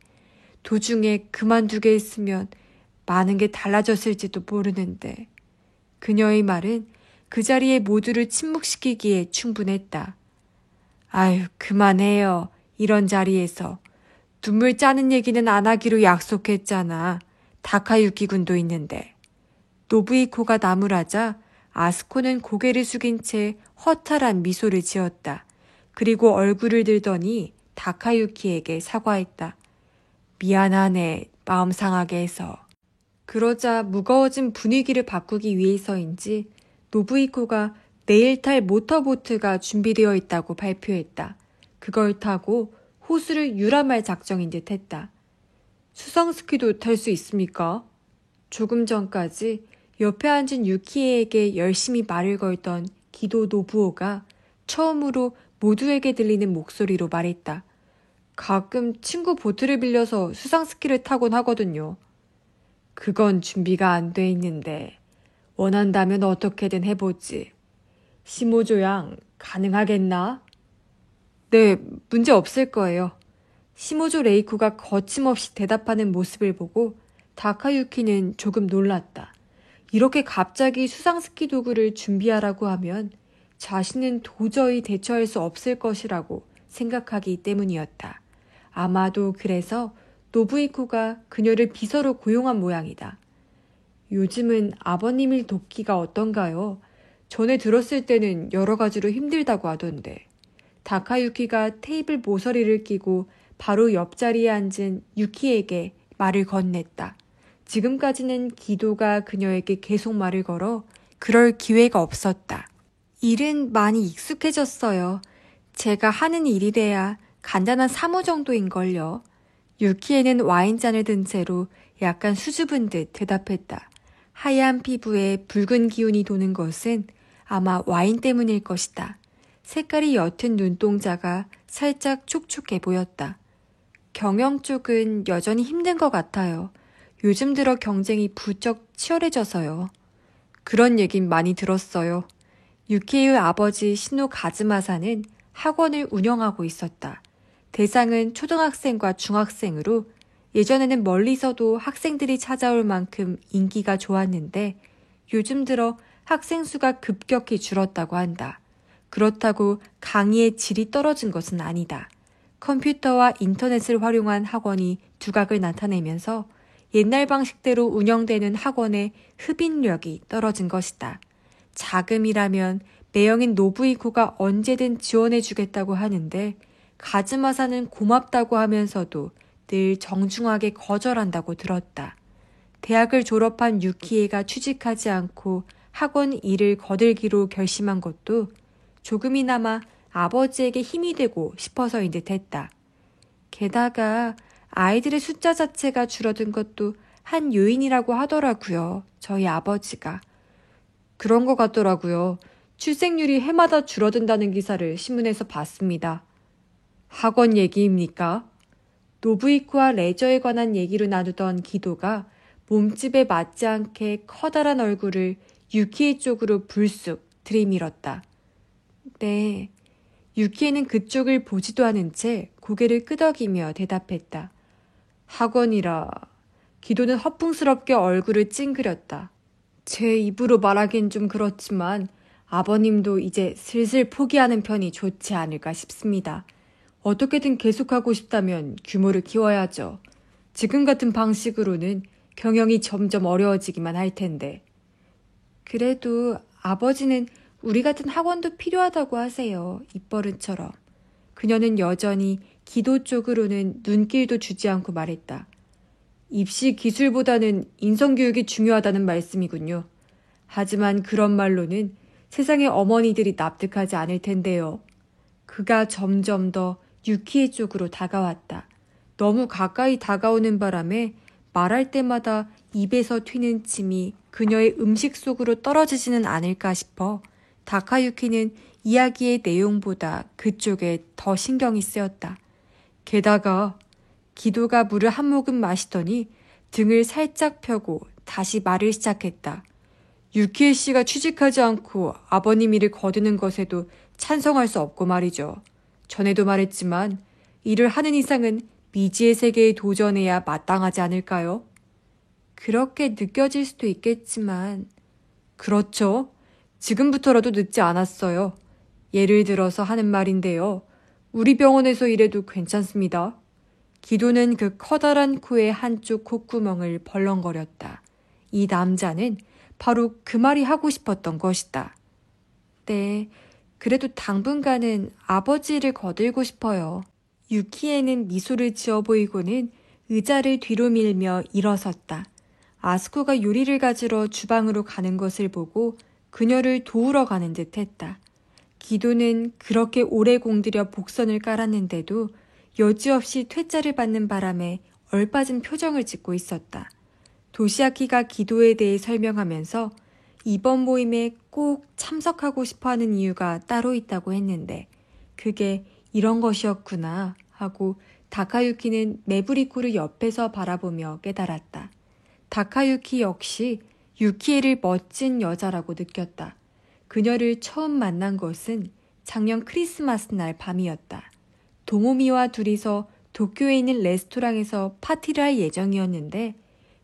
도중에 그만두게 했으면 많은 게 달라졌을지도 모르는데. 그녀의 말은 그 자리에 모두를 침묵시키기에 충분했다. 아유, 그만해요. 이런 자리에서. 눈물 짜는 얘기는 안 하기로 약속했잖아. 다카유키 군도 있는데. 노부이코가 나무라자 아스코는 고개를 숙인 채 허탈한 미소를 지었다. 그리고 얼굴을 들더니 다카유키에게 사과했다. 미안하네, 마음 상하게 해서. 그러자 무거워진 분위기를 바꾸기 위해서인지 노부이코가 내일 탈 모터보트가 준비되어 있다고 발표했다. 그걸 타고 호수를 유람할 작정인 듯 했다. 수상스키도 탈 수 있습니까? 조금 전까지 옆에 앉은 유키에에게 열심히 말을 걸던 기도 노부오가 처음으로 모두에게 들리는 목소리로 말했다. 가끔 친구 보트를 빌려서 수상스키를 타곤 하거든요. 그건 준비가 안 돼 있는데 원한다면 어떻게든 해보지. 시모조 양 가능하겠나? 네, 문제 없을 거예요. 시모조 레이쿠가 거침없이 대답하는 모습을 보고 다카유키는 조금 놀랐다. 이렇게 갑자기 수상스키 도구를 준비하라고 하면 자신은 도저히 대처할 수 없을 것이라고 생각하기 때문이었다. 아마도 그래서 노부이코가 그녀를 비서로 고용한 모양이다. 요즘은 아버님 일 돕기가 어떤가요? 전에 들었을 때는 여러 가지로 힘들다고 하던데. 다카유키가 테이블 모서리를 끼고 바로 옆자리에 앉은 유키에게 말을 건넸다. 지금까지는 기도가 그녀에게 계속 말을 걸어 그럴 기회가 없었다. 일은 많이 익숙해졌어요. 제가 하는 일이래야 간단한 사무 정도인걸요. 유키에는 와인잔을 든 채로 약간 수줍은 듯 대답했다. 하얀 피부에 붉은 기운이 도는 것은 아마 와인 때문일 것이다. 색깔이 옅은 눈동자가 살짝 촉촉해 보였다. 경영 쪽은 여전히 힘든 것 같아요. 요즘 들어 경쟁이 부쩍 치열해져서요. 그런 얘긴 많이 들었어요. 유키의 아버지 시노 가즈마사는 학원을 운영하고 있었다. 대상은 초등학생과 중학생으로 예전에는 멀리서도 학생들이 찾아올 만큼 인기가 좋았는데 요즘 들어 학생 수가 급격히 줄었다고 한다. 그렇다고 강의의 질이 떨어진 것은 아니다. 컴퓨터와 인터넷을 활용한 학원이 두각을 나타내면서 옛날 방식대로 운영되는 학원의 흡인력이 떨어진 것이다. 자금이라면 매형인 노부이코가 언제든 지원해주겠다고 하는데 가즈마사는 고맙다고 하면서도 늘 정중하게 거절한다고 들었다. 대학을 졸업한 유키에가 취직하지 않고 학원 일을 거들기로 결심한 것도 조금이나마 아버지에게 힘이 되고 싶어서인 듯 했다. 게다가 아이들의 숫자 자체가 줄어든 것도 한 요인이라고 하더라고요. 저희 아버지가. 그런 것 같더라고요. 출생률이 해마다 줄어든다는 기사를 신문에서 봤습니다. 학원 얘기입니까? 노부이코와 레저에 관한 얘기로 나누던 기도가 몸집에 맞지 않게 커다란 얼굴을 유키에 쪽으로 불쑥 들이밀었다. 네. 유키에는 그쪽을 보지도 않은 채 고개를 끄덕이며 대답했다. 학원이라. 기도는 허풍스럽게 얼굴을 찡그렸다. 제 입으로 말하긴 좀 그렇지만 아버님도 이제 슬슬 포기하는 편이 좋지 않을까 싶습니다. 어떻게든 계속하고 싶다면 규모를 키워야죠. 지금 같은 방식으로는 경영이 점점 어려워지기만 할 텐데. 그래도 아버지는 우리 같은 학원도 필요하다고 하세요. 입버릇처럼. 그녀는 여전히 기도 쪽으로는 눈길도 주지 않고 말했다. 입시 기술보다는 인성교육이 중요하다는 말씀이군요. 하지만 그런 말로는 세상의 어머니들이 납득하지 않을 텐데요. 그가 점점 더 유키의 쪽으로 다가왔다. 너무 가까이 다가오는 바람에 말할 때마다 입에서 튀는 침이 그녀의 음식 속으로 떨어지지는 않을까 싶어 다카유키는 이야기의 내용보다 그쪽에 더 신경이 쓰였다. 게다가 기도가 물을 한 모금 마시더니 등을 살짝 펴고 다시 말을 시작했다. 유키에 씨가 취직하지 않고 아버님 일을 거두는 것에도 찬성할 수 없고 말이죠. 전에도 말했지만 일을 하는 이상은 미지의 세계에 도전해야 마땅하지 않을까요? 그렇게 느껴질 수도 있겠지만 그렇죠. 지금부터라도 늦지 않았어요. 예를 들어서 하는 말인데요. 우리 병원에서 일해도 괜찮습니다. 기도는 그 커다란 코의 한쪽 콧구멍을 벌렁거렸다. 이 남자는 바로 그 말이 하고 싶었던 것이다. 네, 그래도 당분간은 아버지를 거들고 싶어요. 유키에는 미소를 지어 보이고는 의자를 뒤로 밀며 일어섰다. 아스코가 요리를 가지러 주방으로 가는 것을 보고 그녀를 도우러 가는 듯 했다. 기도는 그렇게 오래 공들여 복선을 깔았는데도 여지없이 퇴짜를 받는 바람에 얼빠진 표정을 짓고 있었다. 도시아키가 기도에 대해 설명하면서 이번 모임에 꼭 참석하고 싶어하는 이유가 따로 있다고 했는데 그게 이런 것이었구나 하고 다카유키는 메부리코를 옆에서 바라보며 깨달았다. 다카유키 역시 유키에를 멋진 여자라고 느꼈다. 그녀를 처음 만난 것은 작년 크리스마스 날 밤이었다. 도모미와 둘이서 도쿄에 있는 레스토랑에서 파티를 할 예정이었는데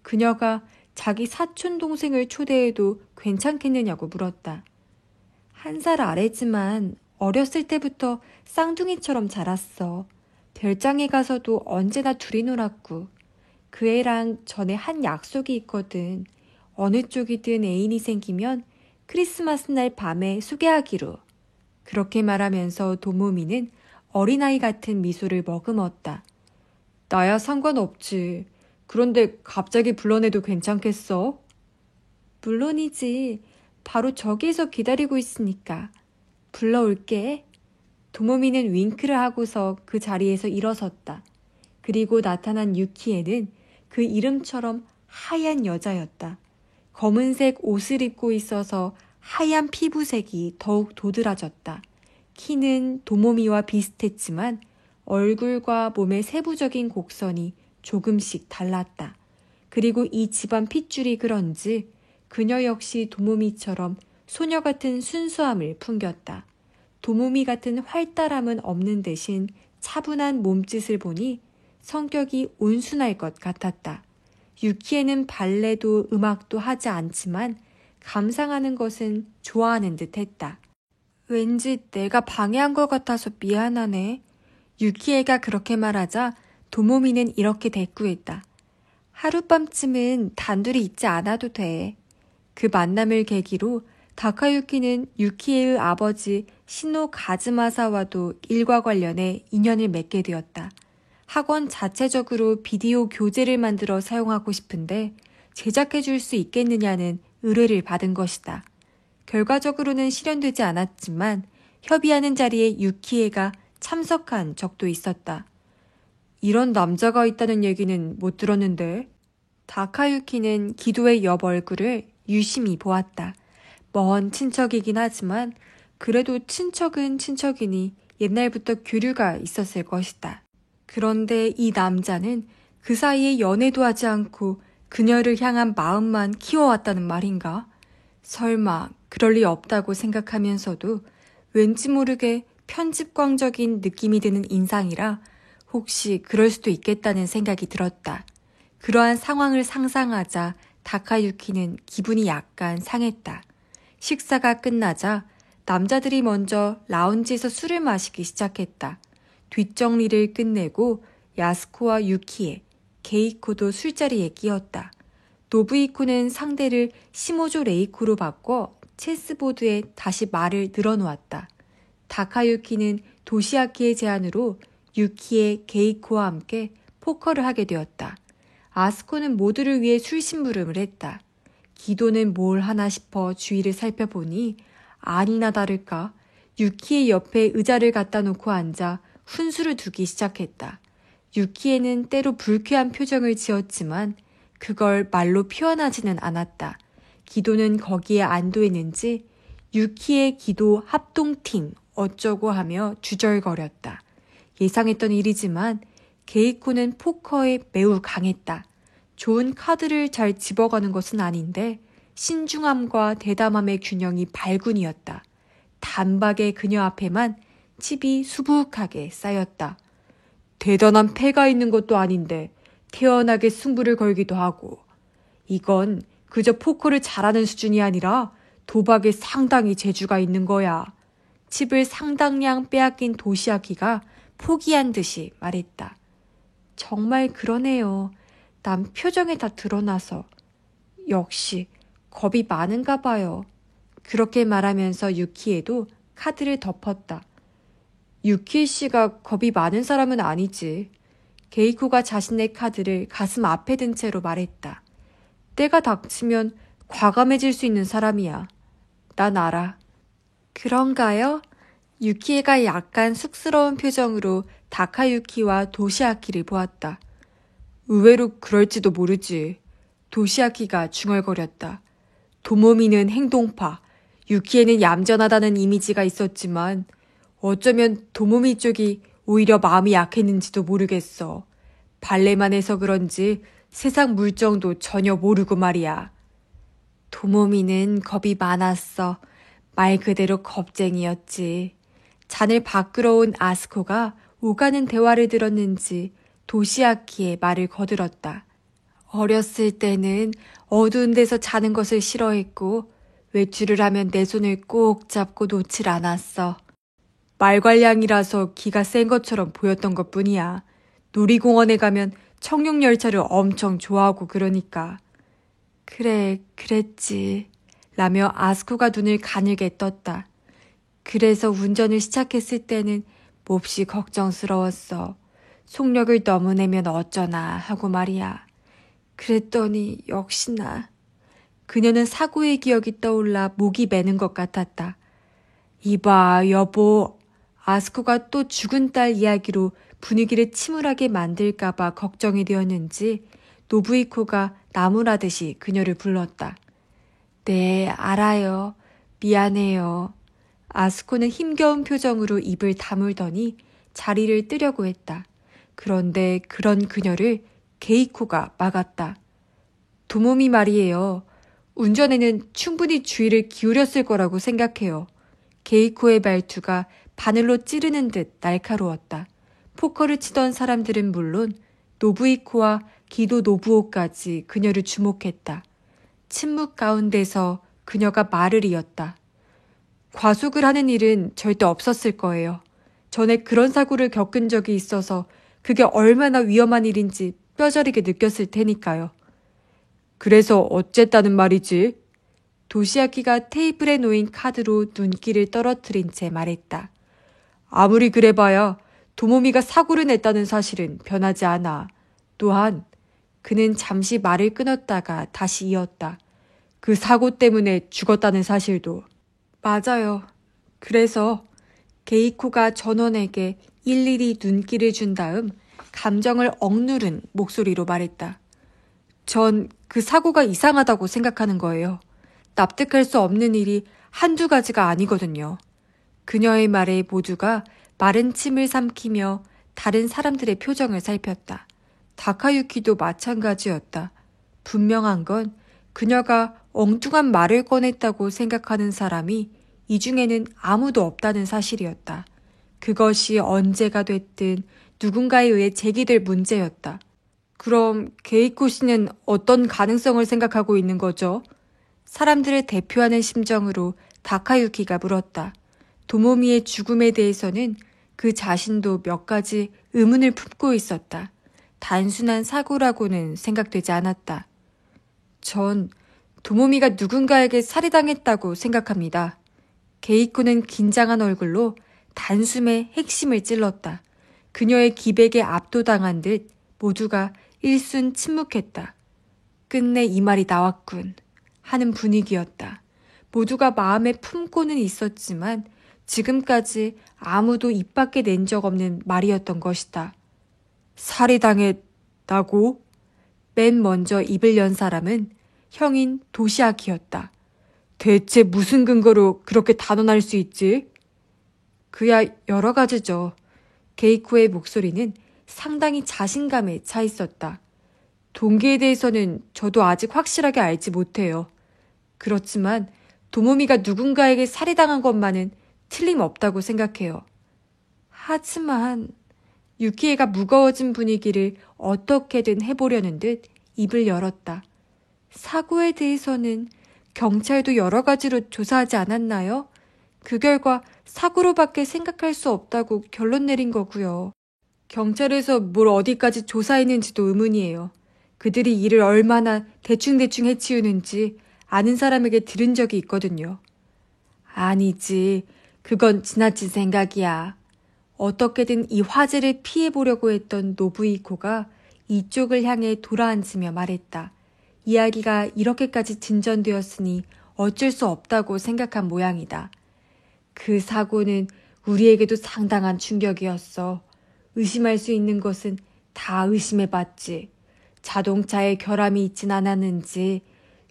그녀가 자기 사촌 동생을 초대해도 괜찮겠느냐고 물었다. 1살 아래지만 어렸을 때부터 쌍둥이처럼 자랐어. 별장에 가서도 언제나 둘이 놀았고 그 애랑 전에 한 약속이 있거든. 어느 쪽이든 애인이 생기면 크리스마스 날 밤에 소개하기로. 그렇게 말하면서 도모미는 어린아이 같은 미소를 머금었다. 나야 상관없지. 그런데 갑자기 불러내도 괜찮겠어? 물론이지. 바로 저기에서 기다리고 있으니까. 불러올게. 도모미는 윙크를 하고서 그 자리에서 일어섰다. 그리고 나타난 유키에는 그 이름처럼 하얀 여자였다. 검은색 옷을 입고 있어서 하얀 피부색이 더욱 도드라졌다. 키는 도모미와 비슷했지만 얼굴과 몸의 세부적인 곡선이 조금씩 달랐다. 그리고 이 집안 핏줄이 그런지 그녀 역시 도모미처럼 소녀 같은 순수함을 풍겼다. 도모미 같은 활달함은 없는 대신 차분한 몸짓을 보니 성격이 온순할 것 같았다. 유키에는 발레도 음악도 하지 않지만 감상하는 것은 좋아하는 듯 했다. 왠지 내가 방해한 것 같아서 미안하네. 유키에가 그렇게 말하자 도모미는 이렇게 대꾸했다. 하룻밤쯤은 단둘이 있지 않아도 돼. 그 만남을 계기로 다카유키는 유키에의 아버지 시노 가즈마사와도 일과 관련해 인연을 맺게 되었다. 학원 자체적으로 비디오 교재를 만들어 사용하고 싶은데 제작해 줄 수 있겠느냐는 의뢰를 받은 것이다. 결과적으로는 실현되지 않았지만 협의하는 자리에 유키에가 참석한 적도 있었다. 이런 남자가 있다는 얘기는 못 들었는데. 다카유키는 기도의 옆 얼굴을 유심히 보았다. 먼 친척이긴 하지만 그래도 친척은 친척이니 옛날부터 교류가 있었을 것이다. 그런데 이 남자는 그 사이에 연애도 하지 않고 그녀를 향한 마음만 키워왔다는 말인가? 설마 그럴 리 없다고 생각하면서도 왠지 모르게 편집광적인 느낌이 드는 인상이라 혹시 그럴 수도 있겠다는 생각이 들었다. 그러한 상황을 상상하자 다카유키는 기분이 약간 상했다. 식사가 끝나자 남자들이 먼저 라운지에서 술을 마시기 시작했다. 뒷정리를 끝내고 야스코와 유키에, 게이코도 술자리에 끼었다. 노부이코는 상대를 시모조 레이코로 바꿔 체스보드에 다시 말을 늘어놓았다. 다카유키는 도시아키의 제안으로 유키에, 게이코와 함께 포커를 하게 되었다. 아스코는 모두를 위해 술심부름을 했다. 기도는 뭘 하나 싶어 주위를 살펴보니 아니나 다를까 유키의 옆에 의자를 갖다 놓고 앉아 훈수를 두기 시작했다. 유키에는 때로 불쾌한 표정을 지었지만 그걸 말로 표현하지는 않았다. 기도는 거기에 안도했는지 유키의 기도 합동팀 어쩌고 하며 주절거렸다. 예상했던 일이지만 게이코는 포커에 매우 강했다. 좋은 카드를 잘 집어가는 것은 아닌데 신중함과 대담함의 균형이 발군이었다. 단박에 그녀 앞에만 칩이 수북하게 쌓였다. 대단한 패가 있는 것도 아닌데 태연하게 승부를 걸기도 하고 이건 그저 포커를 잘하는 수준이 아니라 도박에 상당히 재주가 있는 거야. 칩을 상당량 빼앗긴 도시아키가 포기한 듯이 말했다. 정말 그러네요. 남 표정에 다 드러나서. 역시 겁이 많은가 봐요. 그렇게 말하면서 유키에도 카드를 덮었다. 유키 씨가 겁이 많은 사람은 아니지. 게이코가 자신의 카드를 가슴 앞에 든 채로 말했다. 때가 닥치면 과감해질 수 있는 사람이야. 난 알아. 그런가요? 유키에가 약간 쑥스러운 표정으로 다카유키와 도시아키를 보았다. 의외로 그럴지도 모르지. 도시아키가 중얼거렸다. 도모미는 행동파, 유키에는 얌전하다는 이미지가 있었지만 어쩌면 도모미 쪽이 오히려 마음이 약했는지도 모르겠어. 발레만 해서 그런지 세상 물정도 전혀 모르고 말이야. 도모미는 겁이 많았어. 말 그대로 겁쟁이였지. 잔을 밖으로 온 아스코가 오가는 대화를 들었는지 도시아키의 말을 거들었다. 어렸을 때는 어두운 데서 자는 것을 싫어했고 외출을 하면 내 손을 꼭 잡고 놓질 않았어. 말괄량이라서 기가 센 것처럼 보였던 것뿐이야. 놀이공원에 가면 청룡열차를 엄청 좋아하고 그러니까. 그래, 그랬지. 라며 아스코가 눈을 가늘게 떴다. 그래서 운전을 시작했을 때는 몹시 걱정스러웠어. 속력을 너무 내면 어쩌나 하고 말이야. 그랬더니 역시나. 그녀는 사고의 기억이 떠올라 목이 메는 것 같았다. 이봐, 여보. 아스코가 또 죽은 딸 이야기로 분위기를 침울하게 만들까봐 걱정이 되었는지 노부이코가 나무라듯이 그녀를 불렀다. 네, 알아요. 미안해요. 아스코는 힘겨운 표정으로 입을 다물더니 자리를 뜨려고 했다. 그런데 그런 그녀를 게이코가 막았다. 도모미 말이에요. 운전에는 충분히 주의를 기울였을 거라고 생각해요. 게이코의 말투가 바늘로 찌르는 듯 날카로웠다. 포커를 치던 사람들은 물론 노부이코와 기도 노부오까지 그녀를 주목했다. 침묵 가운데서 그녀가 말을 이었다. 과속을 하는 일은 절대 없었을 거예요. 전에 그런 사고를 겪은 적이 있어서 그게 얼마나 위험한 일인지 뼈저리게 느꼈을 테니까요. 그래서 어쨌다는 말이지? 도시아키가 테이블에 놓인 카드로 눈길을 떨어뜨린 채 말했다. 아무리 그래봐야 도모미가 사고를 냈다는 사실은 변하지 않아. 또한 그는 잠시 말을 끊었다가 다시 이었다. 그 사고 때문에 죽었다는 사실도. 맞아요. 그래서 게이코가 전원에게 일일이 눈길을 준 다음 감정을 억누른 목소리로 말했다. 전 그 사고가 이상하다고 생각하는 거예요. 납득할 수 없는 일이 한두 가지가 아니거든요. 그녀의 말에 모두가 마른 침을 삼키며 다른 사람들의 표정을 살폈다. 다카유키도 마찬가지였다. 분명한 건 그녀가 엉뚱한 말을 꺼냈다고 생각하는 사람이 이 중에는 아무도 없다는 사실이었다. 그것이 언제가 됐든 누군가에 의해 제기될 문제였다. 그럼 게이코 씨는 어떤 가능성을 생각하고 있는 거죠? 사람들을 대표하는 심정으로 다카유키가 물었다. 도모미의 죽음에 대해서는 그 자신도 몇 가지 의문을 품고 있었다. 단순한 사고라고는 생각되지 않았다. 전 도모미가 누군가에게 살해당했다고 생각합니다. 게이코는 긴장한 얼굴로 단숨에 핵심을 찔렀다. 그녀의 기백에 압도당한 듯 모두가 일순 침묵했다. 끝내 이 말이 나왔군 하는 분위기였다. 모두가 마음에 품고는 있었지만 지금까지 아무도 입 밖에 낸 적 없는 말이었던 것이다. 살해당했다고? 맨 먼저 입을 연 사람은 형인 도시아키였다. 대체 무슨 근거로 그렇게 단언할 수 있지? 그야 여러 가지죠. 게이코의 목소리는 상당히 자신감에 차 있었다. 동기에 대해서는 저도 아직 확실하게 알지 못해요. 그렇지만 도모미가 누군가에게 살해당한 것만은 틀림없다고 생각해요. 하지만 유키에가 무거워진 분위기를 어떻게든 해보려는 듯 입을 열었다. 사고에 대해서는 경찰도 여러 가지로 조사하지 않았나요? 그 결과 사고로밖에 생각할 수 없다고 결론 내린 거고요. 경찰에서 뭘 어디까지 조사했는지도 의문이에요. 그들이 일을 얼마나 대충대충 해치우는지 아는 사람에게 들은 적이 있거든요. 아니지. 그건 지나친 생각이야. 어떻게든 이 화재를 피해보려고 했던 노부이코가 이쪽을 향해 돌아앉으며 말했다. 이야기가 이렇게까지 진전되었으니 어쩔 수 없다고 생각한 모양이다. 그 사고는 우리에게도 상당한 충격이었어. 의심할 수 있는 것은 다 의심해봤지. 자동차에 결함이 있진 않았는지,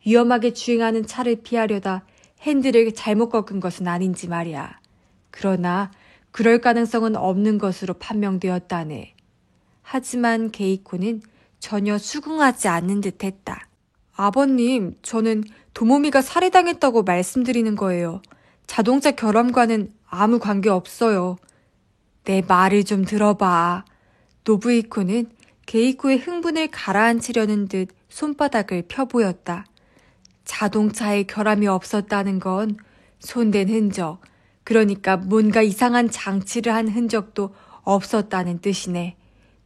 위험하게 주행하는 차를 피하려다 핸들을 잘못 꺾은 것은 아닌지 말이야. 그러나 그럴 가능성은 없는 것으로 판명되었다네. 하지만 게이코는 전혀 수긍하지 않는 듯 했다. 아버님, 저는 도모미가 살해당했다고 말씀드리는 거예요. 자동차 결함과는 아무 관계 없어요. 내 말을 좀 들어봐. 노부이코는 게이코의 흥분을 가라앉히려는 듯 손바닥을 펴보였다. 자동차에 결함이 없었다는 건 손댄 흔적, 그러니까 뭔가 이상한 장치를 한 흔적도 없었다는 뜻이네.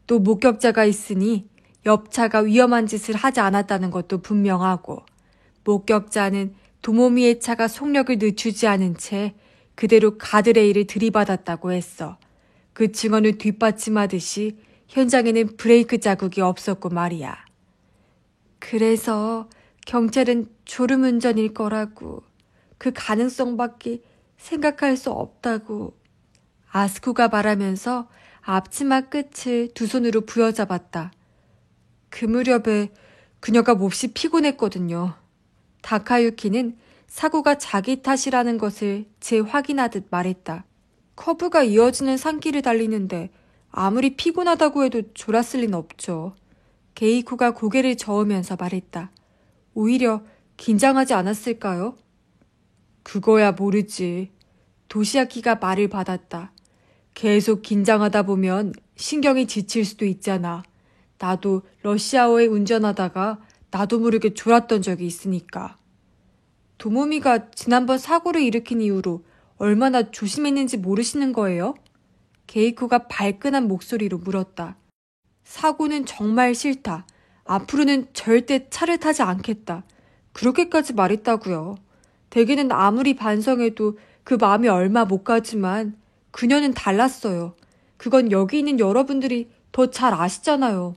또 목격자가 있으니 옆차가 위험한 짓을 하지 않았다는 것도 분명하고, 목격자는 도모미의 차가 속력을 늦추지 않은 채 그대로 가드레일을 들이받았다고 했어. 그 증언을 뒷받침하듯이 현장에는 브레이크 자국이 없었고 말이야. 그래서 경찰은 졸음운전일 거라고, 그 가능성밖에 생각할 수 없다고. 아스쿠가 말하면서 앞치마 끝을 두 손으로 부여잡았다. 그 무렵에 그녀가 몹시 피곤했거든요. 다카유키는 사고가 자기 탓이라는 것을 재확인하듯 말했다. 커브가 이어지는 산길을 달리는데 아무리 피곤하다고 해도 졸았을 리는 없죠. 게이코가 고개를 저으면서 말했다. 오히려 긴장하지 않았을까요? 그거야 모르지. 도시아키가 말을 받았다. 계속 긴장하다 보면 신경이 지칠 수도 있잖아. 나도 러시아어에 운전하다가 나도 모르게 졸았던 적이 있으니까. 도모미가 지난번 사고를 일으킨 이후로 얼마나 조심했는지 모르시는 거예요? 게이코가 발끈한 목소리로 물었다. 사고는 정말 싫다. 앞으로는 절대 차를 타지 않겠다. 그렇게까지 말했다고요. 대개는 아무리 반성해도 그 마음이 얼마 못 가지만 그녀는 달랐어요. 그건 여기 있는 여러분들이 더 잘 아시잖아요.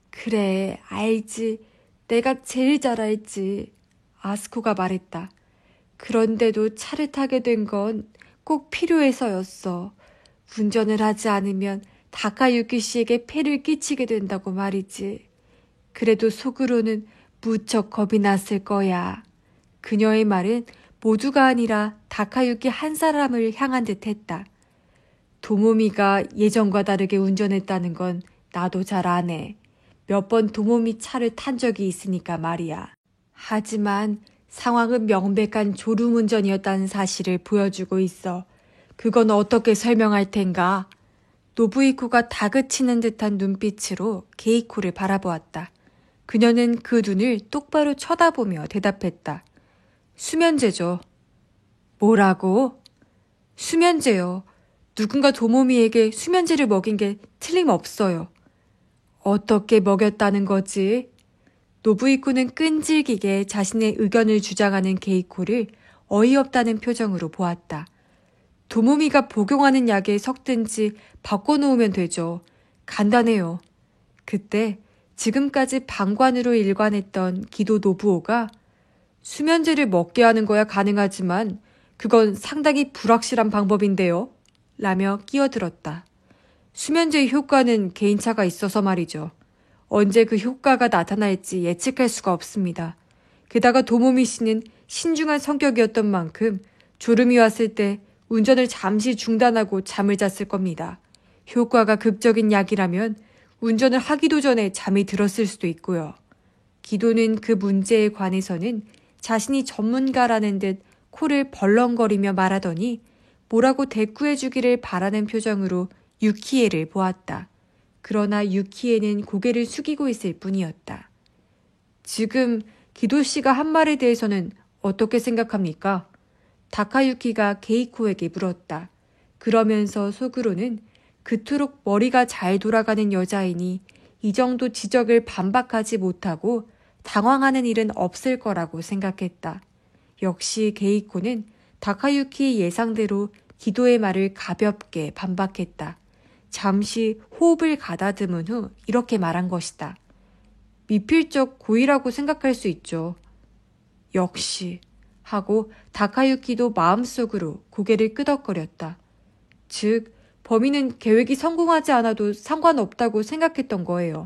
그래, 알지. 내가 제일 잘 알지. 아스코가 말했다. 그런데도 차를 타게 된 건 꼭 필요해서였어. 운전을 하지 않으면 다카유키 씨에게 폐를 끼치게 된다고 말이지. 그래도 속으로는 무척 겁이 났을 거야. 그녀의 말은 모두가 아니라 다카유키 한 사람을 향한 듯 했다. 도모미가 예전과 다르게 운전했다는 건 나도 잘 아네. 몇 번 도모미 차를 탄 적이 있으니까 말이야. 하지만 상황은 명백한 졸음운전이었다는 사실을 보여주고 있어. 그건 어떻게 설명할 텐가? 노부이코가 다그치는 듯한 눈빛으로 게이코를 바라보았다. 그녀는 그 눈을 똑바로 쳐다보며 대답했다. 수면제죠. 뭐라고? 수면제요. 누군가 도모미에게 수면제를 먹인 게 틀림없어요. 어떻게 먹였다는 거지? 노부이코는 끈질기게 자신의 의견을 주장하는 게이코를 어이없다는 표정으로 보았다. 도모미가 복용하는 약에 섞든지 바꿔놓으면 되죠. 간단해요. 그때 지금까지 방관으로 일관했던 기도 노부오가 수면제를 먹게 하는 거야 가능하지만 그건 상당히 불확실한 방법인데요. 라며 끼어들었다. 수면제의 효과는 개인차가 있어서 말이죠. 언제 그 효과가 나타날지 예측할 수가 없습니다. 게다가 도모미 씨는 신중한 성격이었던 만큼 졸음이 왔을 때 운전을 잠시 중단하고 잠을 잤을 겁니다. 효과가 극적인 약이라면 운전을 하기도 전에 잠이 들었을 수도 있고요. 기도는 그 문제에 관해서는 자신이 전문가라는 듯 코를 벌렁거리며 말하더니 뭐라고 대꾸해 주기를 바라는 표정으로 유키에를 보았다. 그러나 유키에는 고개를 숙이고 있을 뿐이었다. 지금 기도 씨가 한 말에 대해서는 어떻게 생각합니까? 다카유키가 게이코에게 물었다. 그러면서 속으로는 그토록 머리가 잘 돌아가는 여자이니 이 정도 지적을 반박하지 못하고 당황하는 일은 없을 거라고 생각했다. 역시 게이코는 다카유키의 예상대로 기도의 말을 가볍게 반박했다. 잠시 호흡을 가다듬은 후 이렇게 말한 것이다. 미필적 고의라고 생각할 수 있죠. 역시 하고 다카유키도 마음속으로 고개를 끄덕거렸다. 즉 범인은 계획이 성공하지 않아도 상관없다고 생각했던 거예요.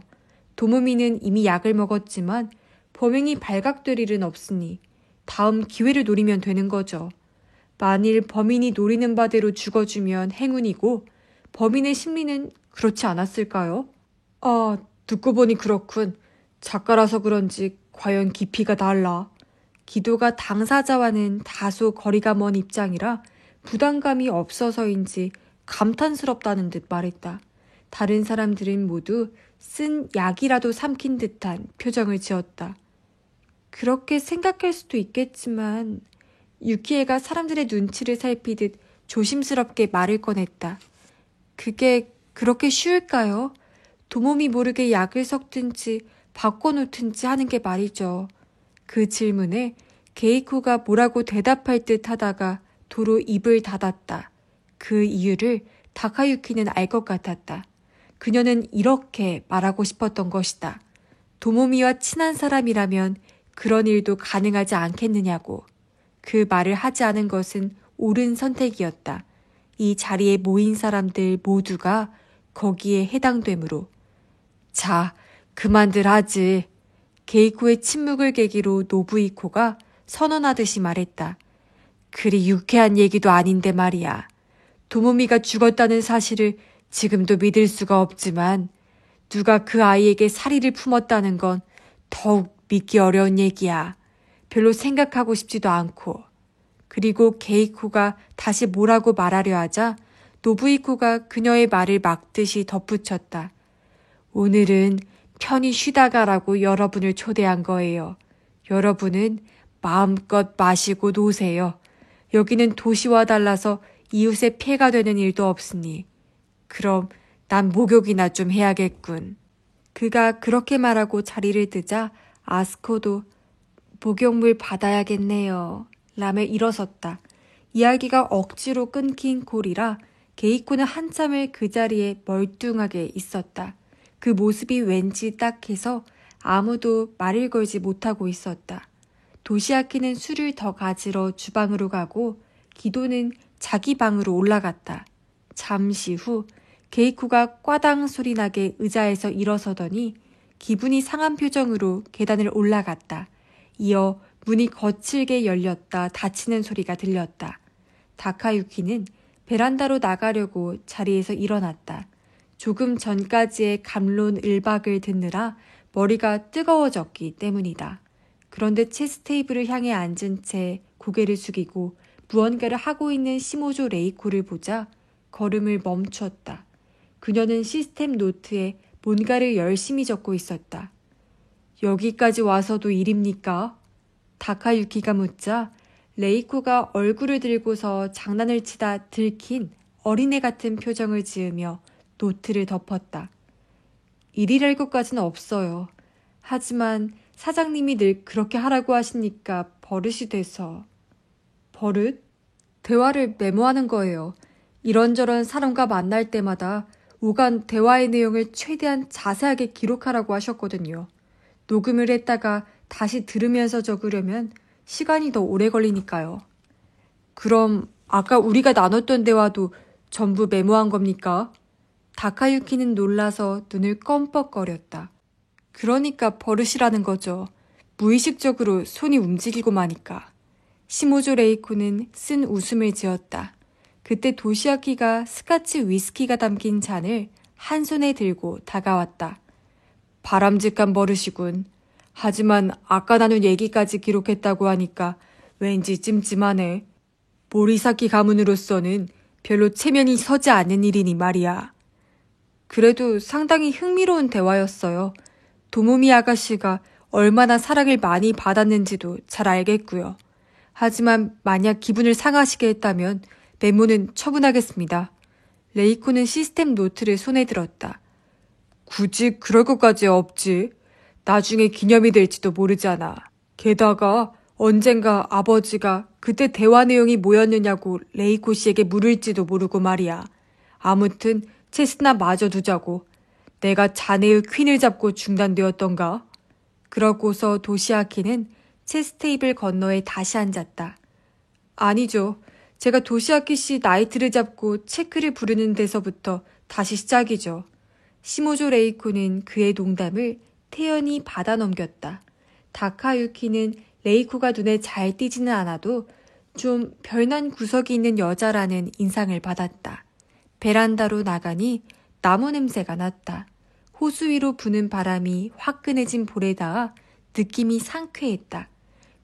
도무미는 이미 약을 먹었지만 범행이 발각될 일은 없으니 다음 기회를 노리면 되는 거죠. 만일 범인이 노리는 바대로 죽어주면 행운이고 범인의 심리는 그렇지 않았을까요? 아, 듣고 보니 그렇군. 작가라서 그런지 과연 깊이가 달라. 기도가 당사자와는 다소 거리가 먼 입장이라 부담감이 없어서인지 감탄스럽다는 듯 말했다. 다른 사람들은 모두 쓴 약이라도 삼킨 듯한 표정을 지었다. 그렇게 생각할 수도 있겠지만 유키에가 사람들의 눈치를 살피듯 조심스럽게 말을 꺼냈다. 그게 그렇게 쉬울까요? 도몸이 모르게 약을 섞든지 바꿔놓든지 하는 게 말이죠. 그 질문에 게이코가 뭐라고 대답할 듯 하다가 도로 입을 닫았다. 그 이유를 다카유키는 알 것 같았다. 그녀는 이렇게 말하고 싶었던 것이다. 도모미와 친한 사람이라면 그런 일도 가능하지 않겠느냐고. 그 말을 하지 않은 것은 옳은 선택이었다. 이 자리에 모인 사람들 모두가 거기에 해당되므로. 자, 그만들 하지. 게이코의 침묵을 계기로 노부이코가 선언하듯이 말했다. 그리 유쾌한 얘기도 아닌데 말이야. 도모미가 죽었다는 사실을 지금도 믿을 수가 없지만 누가 그 아이에게 사리를 품었다는 건 더욱 믿기 어려운 얘기야. 별로 생각하고 싶지도 않고. 그리고 게이코가 다시 뭐라고 말하려 하자 노부이코가 그녀의 말을 막듯이 덧붙였다. 오늘은 편히 쉬다 가라고 여러분을 초대한 거예요. 여러분은 마음껏 마시고 노세요. 여기는 도시와 달라서 이웃에 피해가 되는 일도 없으니. 그럼 난 목욕이나 좀 해야겠군. 그가 그렇게 말하고 자리를 뜨자 아스코도 목욕물 받아야겠네요. 라며 일어섰다. 이야기가 억지로 끊긴 꼴이라 게이코는 한참을 그 자리에 멀뚱하게 있었다. 그 모습이 왠지 딱해서 아무도 말을 걸지 못하고 있었다. 도시아키는 술을 더 가지러 주방으로 가고 기도는 자기 방으로 올라갔다. 잠시 후 게이코가 꽈당 소리나게 의자에서 일어서더니 기분이 상한 표정으로 계단을 올라갔다. 이어 문이 거칠게 열렸다 닫히는 소리가 들렸다. 다카유키는 베란다로 나가려고 자리에서 일어났다. 조금 전까지의 감론 을박을 듣느라 머리가 뜨거워졌기 때문이다. 그런데 체스 테이블을 향해 앉은 채 고개를 숙이고 무언가를 하고 있는 시모조 레이코를 보자 걸음을 멈췄다. 그녀는 시스템 노트에 뭔가를 열심히 적고 있었다. 여기까지 와서도 일입니까? 다카유키가 묻자 레이코가 얼굴을 들고서 장난을 치다 들킨 어린애 같은 표정을 지으며 노트를 덮었다. 일이랄 것까지는 없어요. 하지만 사장님이 늘 그렇게 하라고 하시니까 버릇이 돼서. 버릇? 대화를 메모하는 거예요. 이런저런 사람과 만날 때마다 오간 대화의 내용을 최대한 자세하게 기록하라고 하셨거든요. 녹음을 했다가 다시 들으면서 적으려면 시간이 더 오래 걸리니까요. 그럼 아까 우리가 나눴던 대화도 전부 메모한 겁니까? 다카유키는 놀라서 눈을 껌뻑거렸다. 그러니까 버릇이라는 거죠. 무의식적으로 손이 움직이고 마니까. 시모조 레이코는 쓴 웃음을 지었다. 그때 도시아키가 스카치 위스키가 담긴 잔을 한 손에 들고 다가왔다. 바람직한 버릇이군. 하지만 아까 나눈 얘기까지 기록했다고 하니까 왠지 찜찜하네. 모리사키 가문으로서는 별로 체면이 서지 않는 일이니 말이야. 그래도 상당히 흥미로운 대화였어요. 도모미 아가씨가 얼마나 사랑을 많이 받았는지도 잘 알겠고요. 하지만 만약 기분을 상하시게 했다면 메모는 처분하겠습니다. 레이코는 시스템 노트를 손에 들었다. 굳이 그럴 것까지 없지. 나중에 기념이 될지도 모르잖아. 게다가 언젠가 아버지가 그때 대화 내용이 뭐였느냐고 레이코 씨에게 물을지도 모르고 말이야. 아무튼 체스나 마저 두자고. 내가 자네의 퀸을 잡고 중단되었던가? 그러고서 도시아키는 체스 테이블 건너에 다시 앉았다. 아니죠. 제가 도시아키 씨 나이트를 잡고 체크를 부르는 데서부터 다시 시작이죠. 시모조 레이코는 그의 농담을 태연히 받아넘겼다. 다카유키는 레이코가 눈에 잘 띄지는 않아도 좀 별난 구석이 있는 여자라는 인상을 받았다. 베란다로 나가니 나무 냄새가 났다. 호수 위로 부는 바람이 화끈해진 볼에 닿아 느낌이 상쾌했다.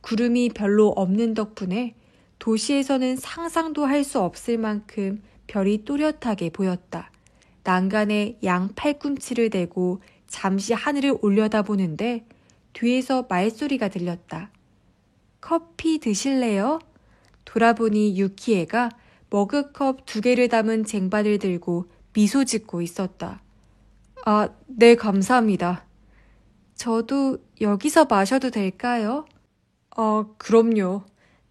구름이 별로 없는 덕분에 도시에서는 상상도 할 수 없을 만큼 별이 또렷하게 보였다. 난간에 양 팔꿈치를 대고 잠시 하늘을 올려다보는데 뒤에서 말소리가 들렸다. 커피 드실래요? 돌아보니 유키에가 머그컵 2개를 담은 쟁반을 들고 미소 짓고 있었다. 아, 네, 감사합니다. 저도 여기서 마셔도 될까요? 그럼요.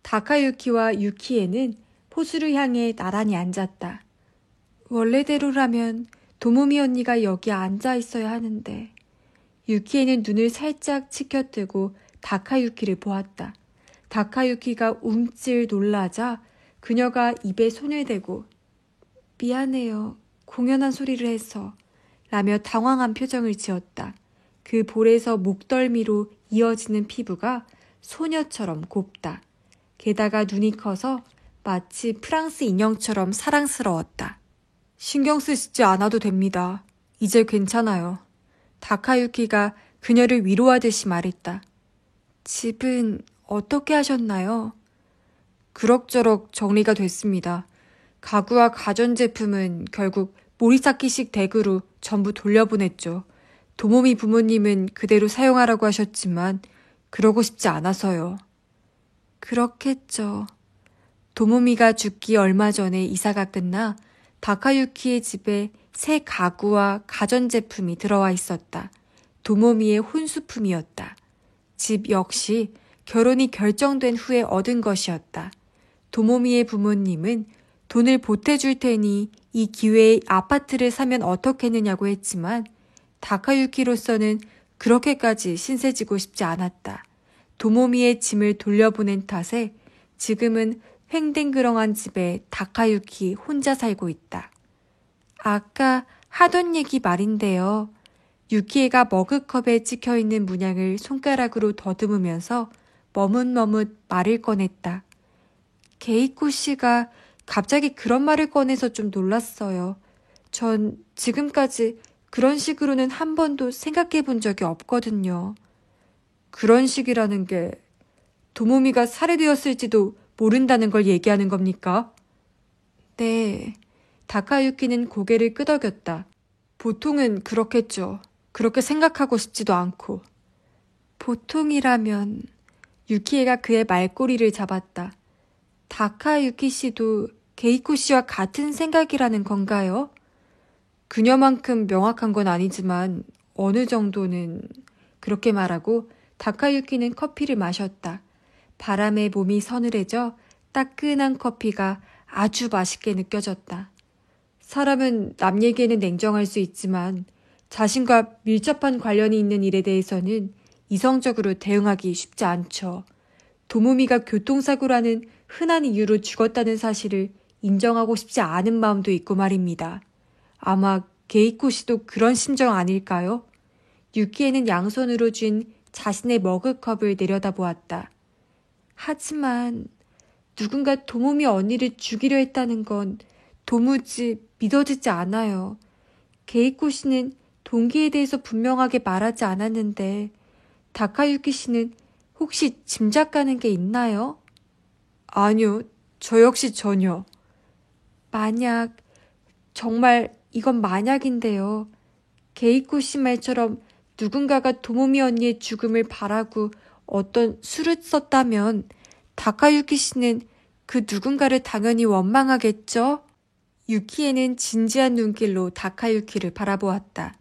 다카유키와 유키에는 호수를 향해 나란히 앉았다. 원래대로라면 도모미 언니가 여기 앉아 있어야 하는데. 유키에는 눈을 살짝 치켜뜨고 다카유키를 보았다. 다카유키가 움찔 놀라자 그녀가 입에 손을 대고 미안해요. 공연한 소리를 해서 라며 당황한 표정을 지었다. 그 볼에서 목덜미로 이어지는 피부가 소녀처럼 곱다. 게다가 눈이 커서 마치 프랑스 인형처럼 사랑스러웠다. 신경 쓰시지 않아도 됩니다. 이제 괜찮아요. 다카유키가 그녀를 위로하듯이 말했다. 집은 어떻게 하셨나요? 그럭저럭 정리가 됐습니다. 가구와 가전제품은 결국 모리사키식 댁으로 전부 돌려보냈죠. 도모미 부모님은 그대로 사용하라고 하셨지만 그러고 싶지 않아서요. 그렇겠죠. 도모미가 죽기 얼마 전에 이사가 끝나 다카유키의 집에 새 가구와 가전제품이 들어와 있었다. 도모미의 혼수품이었다. 집 역시 결혼이 결정된 후에 얻은 것이었다. 도모미의 부모님은 돈을 보태줄 테니 이 기회에 아파트를 사면 어떻겠느냐고 했지만 다카유키로서는 그렇게까지 신세지고 싶지 않았다. 도모미의 짐을 돌려보낸 탓에 지금은 횡댕그렁한 집에 다카유키 혼자 살고 있다. 아까 하던 얘기 말인데요. 유키에가 머그컵에 찍혀있는 문양을 손가락으로 더듬으면서 머뭇머뭇 말을 꺼냈다. 게이코 씨가 갑자기 그런 말을 꺼내서 좀 놀랐어요. 전 지금까지 그런 식으로는 한 번도 생각해 본 적이 없거든요. 그런 식이라는 게 도모미가 살해되었을지도 모른다는 걸 얘기하는 겁니까? 네. 다카유키는 고개를 끄덕였다. 보통은 그렇겠죠. 그렇게 생각하고 싶지도 않고. 보통이라면 유키에가 그의 말꼬리를 잡았다. 다카유키 씨도 게이코 씨와 같은 생각이라는 건가요? 그녀만큼 명확한 건 아니지만 어느 정도는 그렇게 말하고 다카유키는 커피를 마셨다. 바람에 몸이 서늘해져 따끈한 커피가 아주 맛있게 느껴졌다. 사람은 남 얘기에는 냉정할 수 있지만 자신과 밀접한 관련이 있는 일에 대해서는 이성적으로 대응하기 쉽지 않죠. 도모미가 교통사고라는 흔한 이유로 죽었다는 사실을 인정하고 싶지 않은 마음도 있고 말입니다. 아마 게이코 씨도 그런 심정 아닐까요? 유키에는 양손으로 쥔 자신의 머그컵을 내려다보았다. 하지만 누군가 도모미 언니를 죽이려 했다는 건 도무지 믿어지지 않아요. 게이코 씨는 동기에 대해서 분명하게 말하지 않았는데 다카유키 씨는 혹시 짐작가는 게 있나요? 아니요, 저 역시 전혀. 만약, 정말 이건 만약인데요. 게이코 씨 말처럼 누군가가 도모미 언니의 죽음을 바라고 어떤 수를 썼다면 다카유키 씨는 그 누군가를 당연히 원망하겠죠? 유키에는 진지한 눈길로 다카유키를 바라보았다.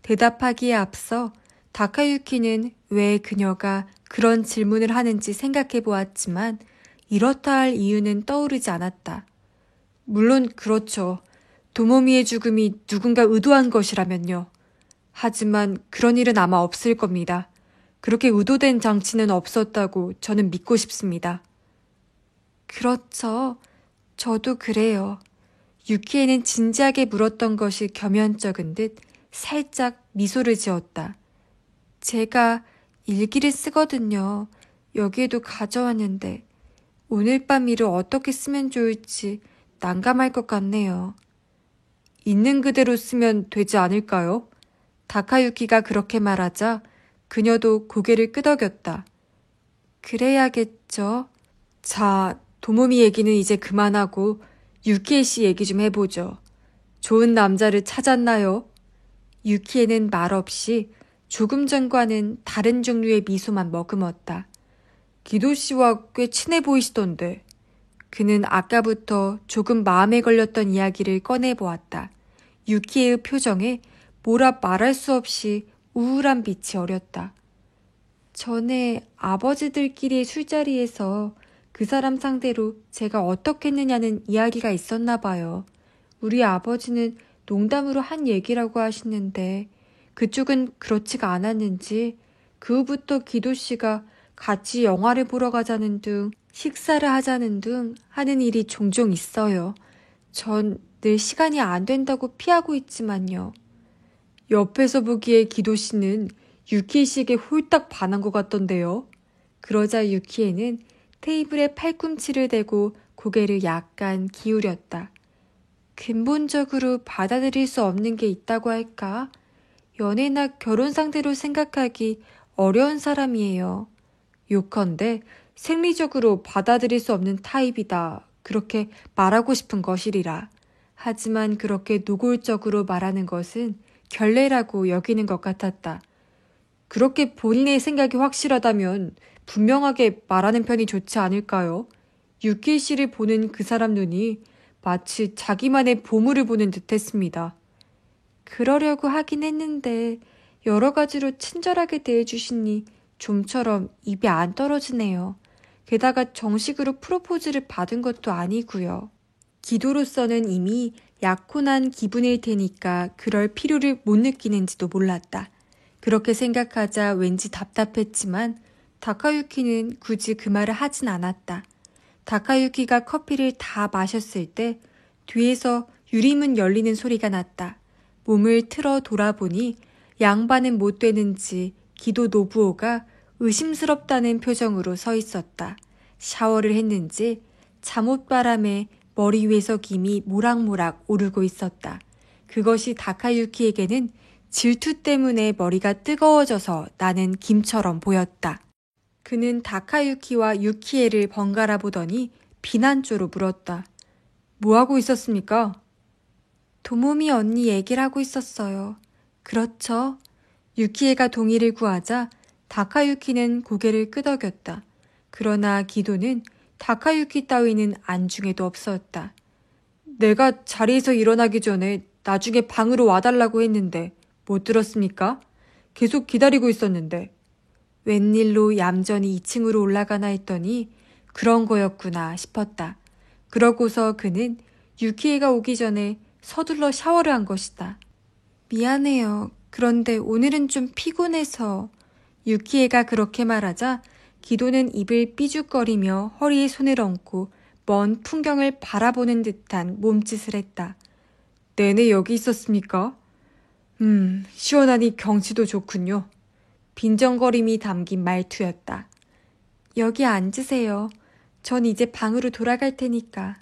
대답하기에 앞서 다카유키는 왜 그녀가 그런 질문을 하는지 생각해 보았지만 이렇다 할 이유는 떠오르지 않았다. 물론 그렇죠. 도모미의 죽음이 누군가 의도한 것이라면요. 하지만 그런 일은 아마 없을 겁니다. 그렇게 의도된 장치는 없었다고 저는 믿고 싶습니다. 그렇죠. 저도 그래요. 유키에는 진지하게 물었던 것이 겸연쩍은 듯 살짝 미소를 지었다. 제가 일기를 쓰거든요. 여기에도 가져왔는데 오늘 밤 일을 어떻게 쓰면 좋을지 난감할 것 같네요. 있는 그대로 쓰면 되지 않을까요? 다카유키가 그렇게 말하자 그녀도 고개를 끄덕였다. 그래야겠죠. 자, 도모미 얘기는 이제 그만하고 유키에 씨 얘기 좀 해보죠. 좋은 남자를 찾았나요? 유키에는 말없이 조금 전과는 다른 종류의 미소만 머금었다. 기도 씨와 꽤 친해 보이시던데. 그는 아까부터 조금 마음에 걸렸던 이야기를 꺼내보았다. 유키의 표정에 뭐라 말할 수 없이 우울한 빛이 어렸다. 전에 아버지들끼리의 술자리에서 그 사람 상대로 제가 어떻게 했느냐는 이야기가 있었나 봐요. 우리 아버지는 농담으로 한 얘기라고 하시는데 그쪽은 그렇지가 않았는지 그 후부터 기도 씨가 같이 영화를 보러 가자는 등 식사를 하자는 등 하는 일이 종종 있어요. 전 늘 시간이 안 된다고 피하고 있지만요. 옆에서 보기에 기도 씨는 유키 씨에게 홀딱 반한 것 같던데요. 그러자 유키에는 테이블에 팔꿈치를 대고 고개를 약간 기울였다. 근본적으로 받아들일 수 없는 게 있다고 할까? 연애나 결혼 상대로 생각하기 어려운 사람이에요. 요컨대 생리적으로 받아들일 수 없는 타입이다. 그렇게 말하고 싶은 것이리라. 하지만 그렇게 노골적으로 말하는 것은 결례라고 여기는 것 같았다. 그렇게 본인의 생각이 확실하다면 분명하게 말하는 편이 좋지 않을까요? 유키 씨를 보는 그 사람 눈이 마치 자기만의 보물을 보는 듯 했습니다. 그러려고 하긴 했는데 여러 가지로 친절하게 대해주시니 좀처럼 입이 안 떨어지네요. 게다가 정식으로 프로포즈를 받은 것도 아니고요. 기도로서는 이미 약혼한 기분일 테니까 그럴 필요를 못 느끼는지도 몰랐다. 그렇게 생각하자 왠지 답답했지만 다카유키는 굳이 그 말을 하진 않았다. 다카유키가 커피를 다 마셨을 때 뒤에서 유리문 열리는 소리가 났다. 몸을 틀어 돌아보니 양반은 못 되는지 기도 노부오가 의심스럽다는 표정으로 서 있었다. 샤워를 했는지 잠옷바람에 머리 위에서 김이 모락모락 오르고 있었다. 그것이 다카유키에게는 질투 때문에 머리가 뜨거워져서 나는 김처럼 보였다. 그는 다카유키와 유키에를 번갈아 보더니 비난조로 물었다. 뭐하고 있었습니까? 도모미 언니 얘기를 하고 있었어요. 그렇죠? 유키에가 동의를 구하자 다카유키는 고개를 끄덕였다. 그러나 기도는 다카유키 따위는 안중에도 없었다. 내가 자리에서 일어나기 전에 나중에 방으로 와달라고 했는데 못 들었습니까? 계속 기다리고 있었는데. 웬일로 얌전히 2층으로 올라가나 했더니 그런 거였구나 싶었다. 그러고서 그는 유키에가 오기 전에 서둘러 샤워를 한 것이다. 미안해요. 그런데 오늘은 좀 피곤해서. 유키에가 그렇게 말하자 기도는 입을 삐죽거리며 허리에 손을 얹고 먼 풍경을 바라보는 듯한 몸짓을 했다. 내내 여기 있었습니까? 시원하니 경치도 좋군요. 빈정거림이 담긴 말투였다. 여기 앉으세요. 전 이제 방으로 돌아갈 테니까.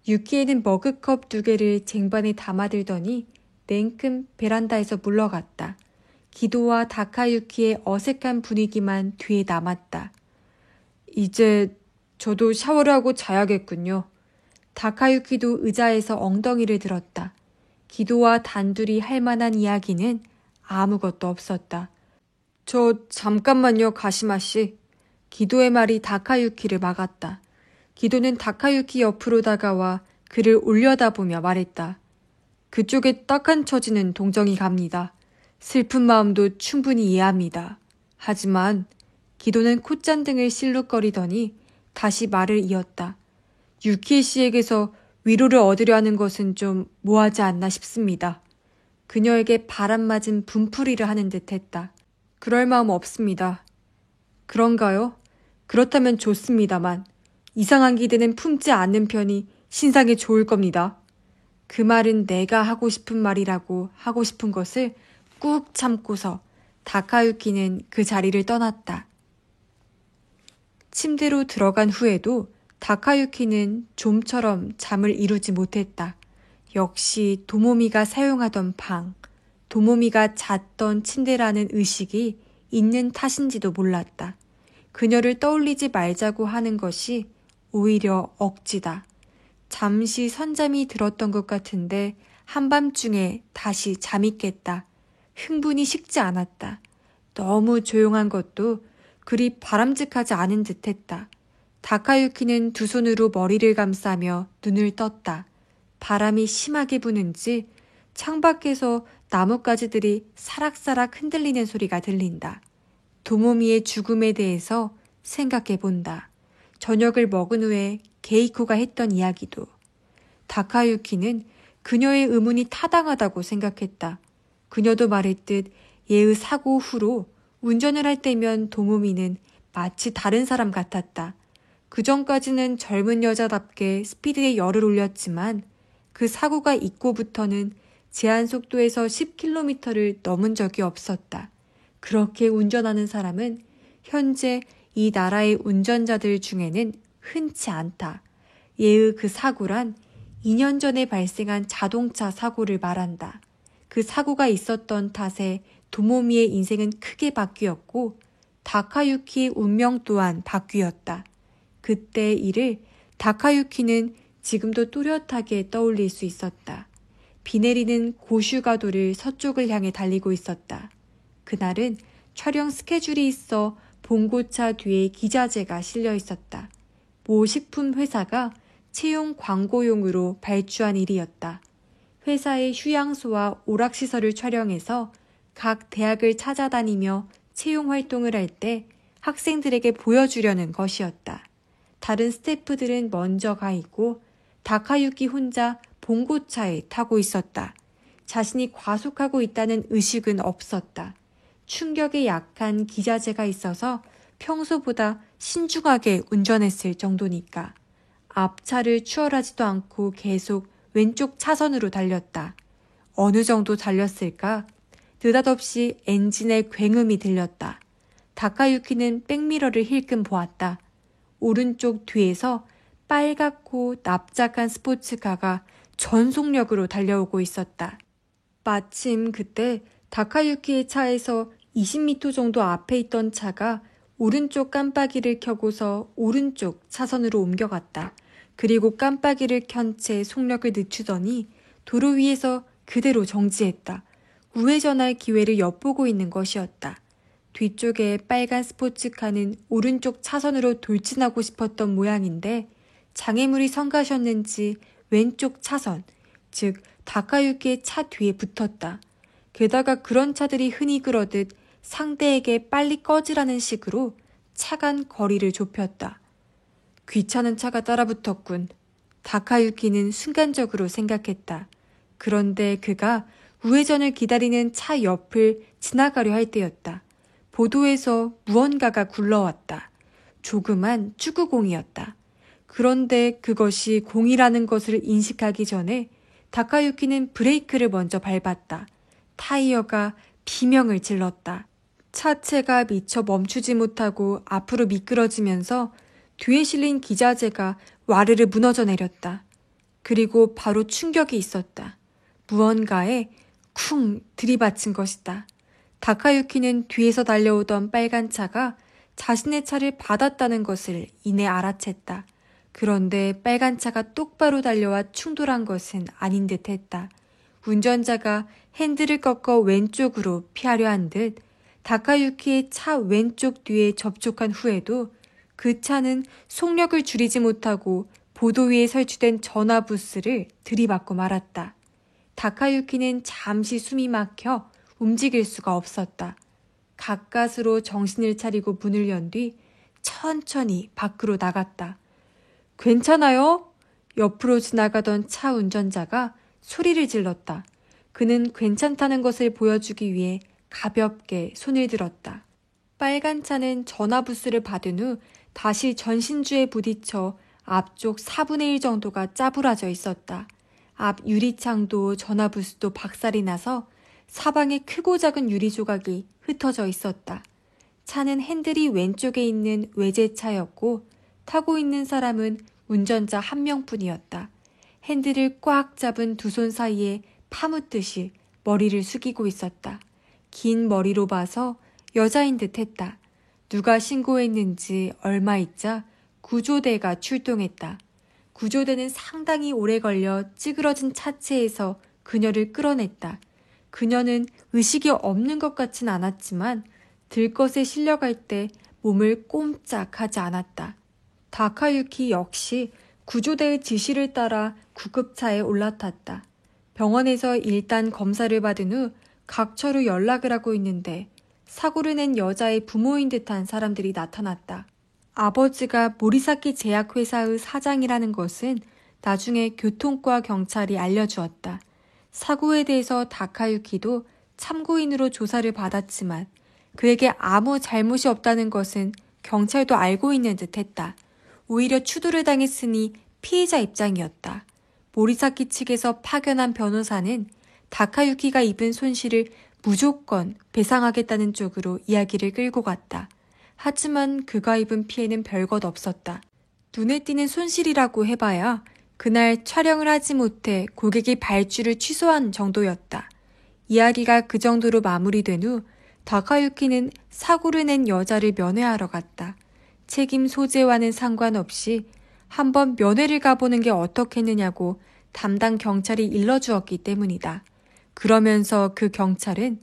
유키에는 머그컵 2개를 쟁반에 담아들더니 냉큼 베란다에서 물러갔다. 기도와 다카유키의 어색한 분위기만 뒤에 남았다. 이제 저도 샤워를 하고 자야겠군요. 다카유키도 의자에서 엉덩이를 들었다. 기도와 단둘이 할 만한 이야기는 아무것도 없었다. 저 잠깐만요, 가시마 씨. 기도의 말이 다카유키를 막았다. 기도는 다카유키 옆으로 다가와 그를 올려다보며 말했다. 그쪽에 딱한 처지는 동정이 갑니다. 슬픈 마음도 충분히 이해합니다. 하지만 기도는 콧잔등을 실룩거리더니 다시 말을 이었다. 유키 씨에게서 위로를 얻으려 하는 것은 좀 뭐하지 않나 싶습니다. 그녀에게 바람맞은 분풀이를 하는 듯 했다. 그럴 마음 없습니다. 그런가요? 그렇다면 좋습니다만 이상한 기대는 품지 않는 편이 신상에 좋을 겁니다. 그 말은 내가 하고 싶은 말이라고 하고 싶은 것을 꾹 참고서 다카유키는 그 자리를 떠났다. 침대로 들어간 후에도 다카유키는 좀처럼 잠을 이루지 못했다. 역시 도모미가 사용하던 방, 도모미가 잤던 침대라는 의식이 있는 탓인지도 몰랐다. 그녀를 떠올리지 말자고 하는 것이 오히려 억지다. 잠시 선잠이 들었던 것 같은데 한밤중에 다시 잠이 깼다. 흥분이 식지 않았다. 너무 조용한 것도 그리 바람직하지 않은 듯했다. 다카유키는 두 손으로 머리를 감싸며 눈을 떴다. 바람이 심하게 부는지 창밖에서 나뭇가지들이 사락사락 흔들리는 소리가 들린다. 도모미의 죽음에 대해서 생각해 본다. 저녁을 먹은 후에 게이코가 했던 이야기도. 다카유키는 그녀의 의문이 타당하다고 생각했다. 그녀도 말했듯 예의 사고 후로 운전을 할 때면 도모미는 마치 다른 사람 같았다. 그전까지는 젊은 여자답게 스피드에 열을 올렸지만 그 사고가 있고부터는 제한 속도에서 10km를 넘은 적이 없었다. 그렇게 운전하는 사람은 현재 이 나라의 운전자들 중에는 흔치 않다. 예의 그 사고란 2년 전에 발생한 자동차 사고를 말한다. 그 사고가 있었던 탓에 도모미의 인생은 크게 바뀌었고 다카유키의 운명 또한 바뀌었다. 그때 일을 다카유키는 지금도 또렷하게 떠올릴 수 있었다. 비 내리는 고슈가도를 서쪽을 향해 달리고 있었다. 그날은 촬영 스케줄이 있어 봉고차 뒤에 기자재가 실려 있었다. 모 식품 회사가 채용 광고용으로 발주한 일이었다. 회사의 휴양소와 오락시설을 촬영해서 각 대학을 찾아다니며 채용 활동을 할 때 학생들에게 보여주려는 것이었다. 다른 스태프들은 먼저 가 있고 다카유키 혼자 봉고차에 타고 있었다. 자신이 과속하고 있다는 의식은 없었다. 충격에 약한 기자재가 있어서 평소보다 신중하게 운전했을 정도니까. 앞차를 추월하지도 않고 계속 왼쪽 차선으로 달렸다. 어느 정도 달렸을까? 느닷없이 엔진의 굉음이 들렸다. 다카유키는 백미러를 힐끔 보았다. 오른쪽 뒤에서 빨갛고 납작한 스포츠카가 전속력으로 달려오고 있었다. 마침 그때 다카유키의 차에서 20m 정도 앞에 있던 차가 오른쪽 깜빡이를 켜고서 오른쪽 차선으로 옮겨갔다. 그리고 깜빡이를 켠 채 속력을 늦추더니 도로 위에서 그대로 정지했다. 우회전할 기회를 엿보고 있는 것이었다. 뒤쪽에 빨간 스포츠카는 오른쪽 차선으로 돌진하고 싶었던 모양인데 장애물이 성가셨는지 왼쪽 차선, 즉 다카유키의 차 뒤에 붙었다. 게다가 그런 차들이 흔히 그러듯 상대에게 빨리 꺼지라는 식으로 차간 거리를 좁혔다. 귀찮은 차가 따라붙었군. 다카유키는 순간적으로 생각했다. 그런데 그가 우회전을 기다리는 차 옆을 지나가려 할 때였다. 보도에서 무언가가 굴러왔다. 조그만 축구공이었다. 그런데 그것이 공이라는 것을 인식하기 전에 다카유키는 브레이크를 먼저 밟았다. 타이어가 비명을 질렀다. 차체가 미처 멈추지 못하고 앞으로 미끄러지면서 뒤에 실린 기자재가 와르르 무너져 내렸다. 그리고 바로 충격이 있었다. 무언가에 쿵 들이받친 것이다. 다카유키는 뒤에서 달려오던 빨간 차가 자신의 차를 받았다는 것을 이내 알아챘다. 그런데 빨간 차가 똑바로 달려와 충돌한 것은 아닌 듯 했다. 운전자가 핸들을 꺾어 왼쪽으로 피하려 한 듯 다카유키의 차 왼쪽 뒤에 접촉한 후에도 그 차는 속력을 줄이지 못하고 보도 위에 설치된 전화 부스를 들이받고 말았다. 다카유키는 잠시 숨이 막혀 움직일 수가 없었다. 가까스로 정신을 차리고 문을 연 뒤 천천히 밖으로 나갔다. 괜찮아요? 옆으로 지나가던 차 운전자가 소리를 질렀다. 그는 괜찮다는 것을 보여주기 위해 가볍게 손을 들었다. 빨간 차는 전화부스를 받은 후 다시 전신주에 부딪혀 앞쪽 4분의 1 정도가 짜부라져 있었다. 앞 유리창도 전화부스도 박살이 나서 사방에 크고 작은 유리 조각이 흩어져 있었다. 차는 핸들이 왼쪽에 있는 외제차였고 타고 있는 사람은 운전자 한 명뿐이었다. 핸들을 꽉 잡은 두 손 사이에 파묻듯이 머리를 숙이고 있었다. 긴 머리로 봐서 여자인 듯했다. 누가 신고했는지 얼마 있자 구조대가 출동했다. 구조대는 상당히 오래 걸려 찌그러진 차체에서 그녀를 끌어냈다. 그녀는 의식이 없는 것 같진 않았지만 들것에 실려갈 때 몸을 꼼짝하지 않았다. 다카유키 역시 구조대의 지시를 따라 구급차에 올라탔다. 병원에서 일단 검사를 받은 후 각처로 연락을 하고 있는데 사고를 낸 여자의 부모인 듯한 사람들이 나타났다. 아버지가 모리사키 제약회사의 사장이라는 것은 나중에 교통과 경찰이 알려주었다. 사고에 대해서 다카유키도 참고인으로 조사를 받았지만 그에게 아무 잘못이 없다는 것은 경찰도 알고 있는 듯했다. 오히려 추돌을 당했으니 피해자 입장이었다. 모리사키 측에서 파견한 변호사는 다카유키가 입은 손실을 무조건 배상하겠다는 쪽으로 이야기를 끌고 갔다. 하지만 그가 입은 피해는 별것 없었다. 눈에 띄는 손실이라고 해봐야 그날 촬영을 하지 못해 고객이 발주를 취소한 정도였다. 이야기가 그 정도로 마무리된 후 다카유키는 사고를 낸 여자를 면회하러 갔다. 책임 소재와는 상관없이 한번 면회를 가보는 게 어떻겠느냐고 담당 경찰이 일러주었기 때문이다. 그러면서 그 경찰은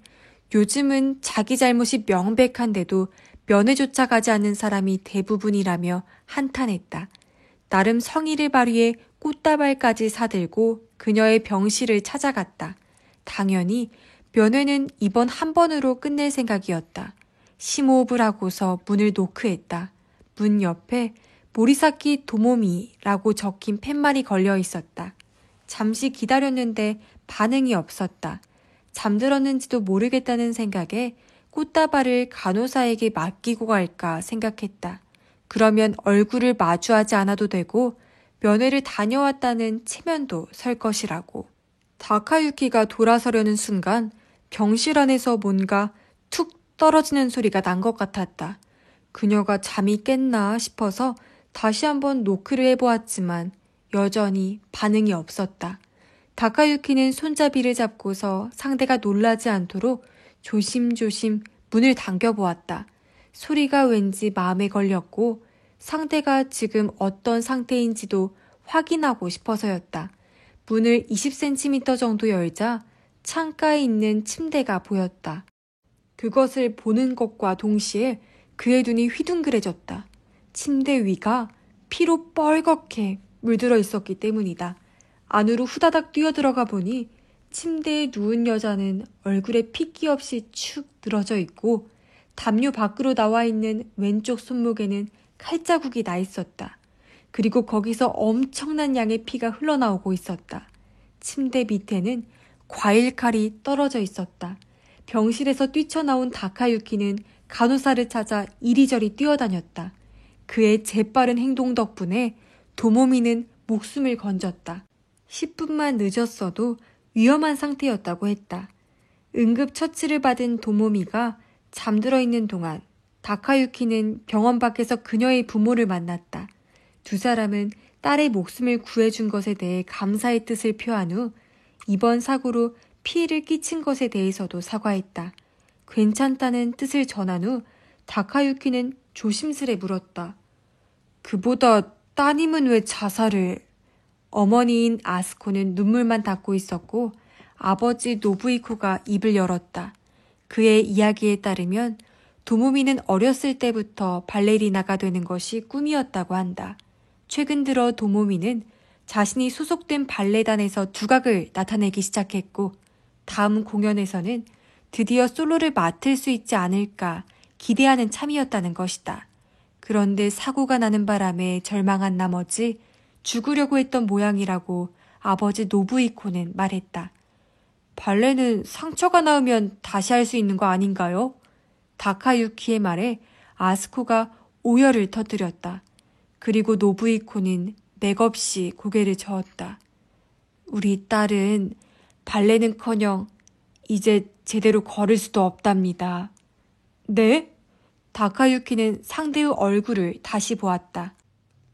요즘은 자기 잘못이 명백한데도 면회조차 가지 않는 사람이 대부분이라며 한탄했다. 나름 성의를 발휘해 꽃다발까지 사들고 그녀의 병실을 찾아갔다. 당연히 면회는 이번 한 번으로 끝낼 생각이었다. 심호흡을 하고서 문을 노크했다. 문 옆에 모리사키 도모미라고 적힌 팻말이 걸려 있었다. 잠시 기다렸는데 반응이 없었다. 잠들었는지도 모르겠다는 생각에 꽃다발을 간호사에게 맡기고 갈까 생각했다. 그러면 얼굴을 마주하지 않아도 되고 면회를 다녀왔다는 체면도 설 것이라고. 다카유키가 돌아서려는 순간 병실 안에서 뭔가 툭 떨어지는 소리가 난 것 같았다. 그녀가 잠이 깼나 싶어서 다시 한번 노크를 해보았지만 여전히 반응이 없었다. 다카유키는 손잡이를 잡고서 상대가 놀라지 않도록 조심조심 문을 당겨보았다. 소리가 왠지 마음에 걸렸고 상대가 지금 어떤 상태인지도 확인하고 싶어서였다. 문을 20cm 정도 열자 창가에 있는 침대가 보였다. 그것을 보는 것과 동시에 그의 눈이 휘둥그레졌다. 침대 위가 피로 뻘겋게 물들어 있었기 때문이다. 안으로 후다닥 뛰어들어가 보니 침대에 누운 여자는 얼굴에 핏기 없이 축 늘어져 있고 담요 밖으로 나와 있는 왼쪽 손목에는 칼자국이 나 있었다. 그리고 거기서 엄청난 양의 피가 흘러나오고 있었다. 침대 밑에는 과일칼이 떨어져 있었다. 병실에서 뛰쳐나온 다카유키는 간호사를 찾아 이리저리 뛰어다녔다. 그의 재빠른 행동 덕분에 도모미는 목숨을 건졌다. 10분만 늦었어도 위험한 상태였다고 했다. 응급처치를 받은 도모미가 잠들어 있는 동안 다카유키는 병원 밖에서 그녀의 부모를 만났다. 두 사람은 딸의 목숨을 구해준 것에 대해 감사의 뜻을 표한 후 이번 사고로 피해를 끼친 것에 대해서도 사과했다. 괜찮다는 뜻을 전한 후 다카유키는 조심스레 물었다. 그보다 따님은 왜 자살을... 어머니인 아스코는 눈물만 닦고 있었고 아버지 노부이코가 입을 열었다. 그의 이야기에 따르면 도모미는 어렸을 때부터 발레리나가 되는 것이 꿈이었다고 한다. 최근 들어 도모미는 자신이 소속된 발레단에서 두각을 나타내기 시작했고 다음 공연에서는 드디어 솔로를 맡을 수 있지 않을까 기대하는 참이었다는 것이다. 그런데 사고가 나는 바람에 절망한 나머지 죽으려고 했던 모양이라고 아버지 노부이코는 말했다. 발레는 상처가 나으면 다시 할 수 있는 거 아닌가요? 다카유키의 말에 아스코가 오열을 터뜨렸다. 그리고 노부이코는 맥없이 고개를 저었다. 우리 딸은 발레는커녕 이제 제대로 걸을 수도 없답니다. 네? 다카유키는 상대의 얼굴을 다시 보았다.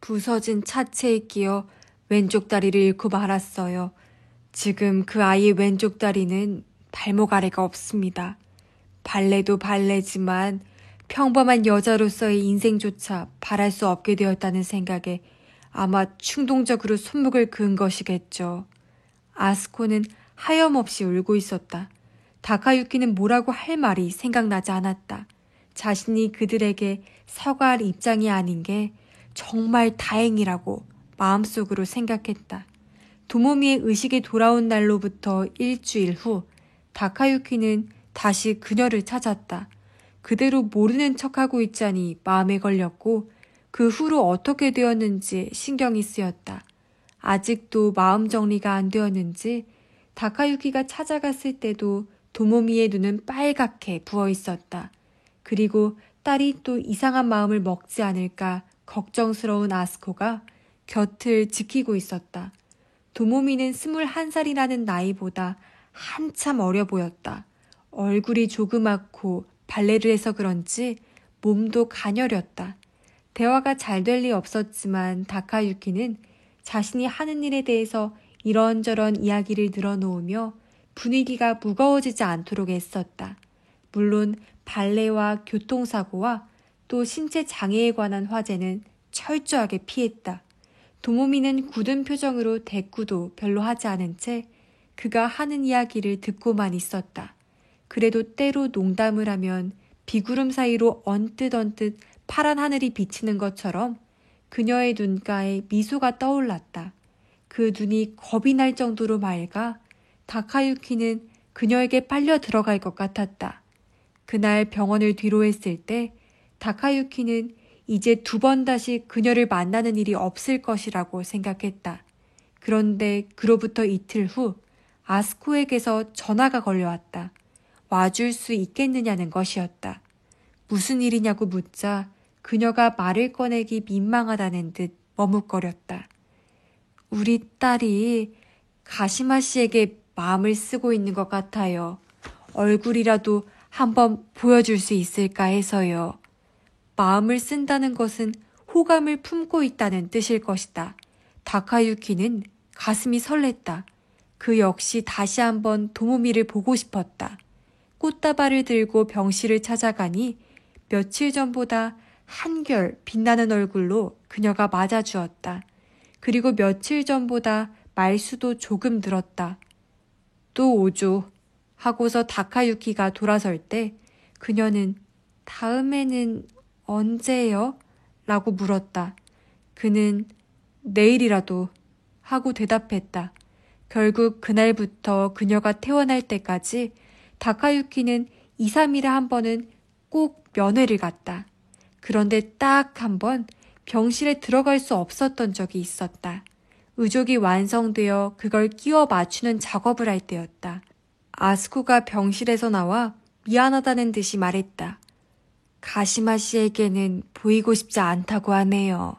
부서진 차체에 끼어 왼쪽 다리를 잃고 말았어요. 지금 그 아이의 왼쪽 다리는 발목 아래가 없습니다. 발레도 발레지만 평범한 여자로서의 인생조차 바랄 수 없게 되었다는 생각에 아마 충동적으로 손목을 그은 것이겠죠. 아스코는 하염없이 울고 있었다. 다카유키는 뭐라고 할 말이 생각나지 않았다. 자신이 그들에게 사과할 입장이 아닌 게 정말 다행이라고 마음속으로 생각했다. 도모미의 의식이 돌아온 날로부터 일주일 후 다카유키는 다시 그녀를 찾았다. 그대로 모르는 척하고 있자니 마음에 걸렸고 그 후로 어떻게 되었는지 신경이 쓰였다. 아직도 마음 정리가 안 되었는지 다카유키가 찾아갔을 때도 도모미의 눈은 빨갛게 부어 있었다. 그리고 딸이 또 이상한 마음을 먹지 않을까 걱정스러운 아스코가 곁을 지키고 있었다. 도모미는 21살이라는 나이보다 한참 어려 보였다. 얼굴이 조그맣고 발레를 해서 그런지 몸도 가녀렸다. 대화가 잘 될 리 없었지만 다카유키는 자신이 하는 일에 대해서 이런저런 이야기를 늘어놓으며 분위기가 무거워지지 않도록 애썼다. 물론 발레와 교통사고와 또 신체 장애에 관한 화제는 철저하게 피했다. 도모미는 굳은 표정으로 대꾸도 별로 하지 않은 채 그가 하는 이야기를 듣고만 있었다. 그래도 때로 농담을 하면 비구름 사이로 언뜻 파란 하늘이 비치는 것처럼 그녀의 눈가에 미소가 떠올랐다. 그 눈이 겁이 날 정도로 맑아 다카유키는 그녀에게 빨려 들어갈 것 같았다. 그날 병원을 뒤로했을 때 다카유키는 이제 2번 다시 그녀를 만나는 일이 없을 것이라고 생각했다. 그런데 그로부터 이틀 후 아스코에게서 전화가 걸려왔다. 와줄 수 있겠느냐는 것이었다. 무슨 일이냐고 묻자 그녀가 말을 꺼내기 민망하다는 듯 머뭇거렸다. 우리 딸이 가시마 씨에게 마음을 쓰고 있는 것 같아요. 얼굴이라도 한번 보여줄 수 있을까 해서요. 마음을 쓴다는 것은 호감을 품고 있다는 뜻일 것이다. 다카유키는 가슴이 설렜다. 그 역시 다시 한번 도모미를 보고 싶었다. 꽃다발을 들고 병실을 찾아가니 며칠 전보다 한결 빛나는 얼굴로 그녀가 맞아주었다. 그리고 며칠 전보다 말수도 조금 늘었다. 또 오죠. 하고서 다카유키가 돌아설 때 그녀는 다음에는 언제요? 라고 물었다. 그는 내일이라도 하고 대답했다. 결국 그날부터 그녀가 퇴원할 때까지 다카유키는 2, 3일에 한 번은 꼭 면회를 갔다. 그런데 딱 한 번 병실에 들어갈 수 없었던 적이 있었다. 의족이 완성되어 그걸 끼워 맞추는 작업을 할 때였다. 아스코가 병실에서 나와 미안하다는 듯이 말했다. 가시마 씨에게는 보이고 싶지 않다고 하네요.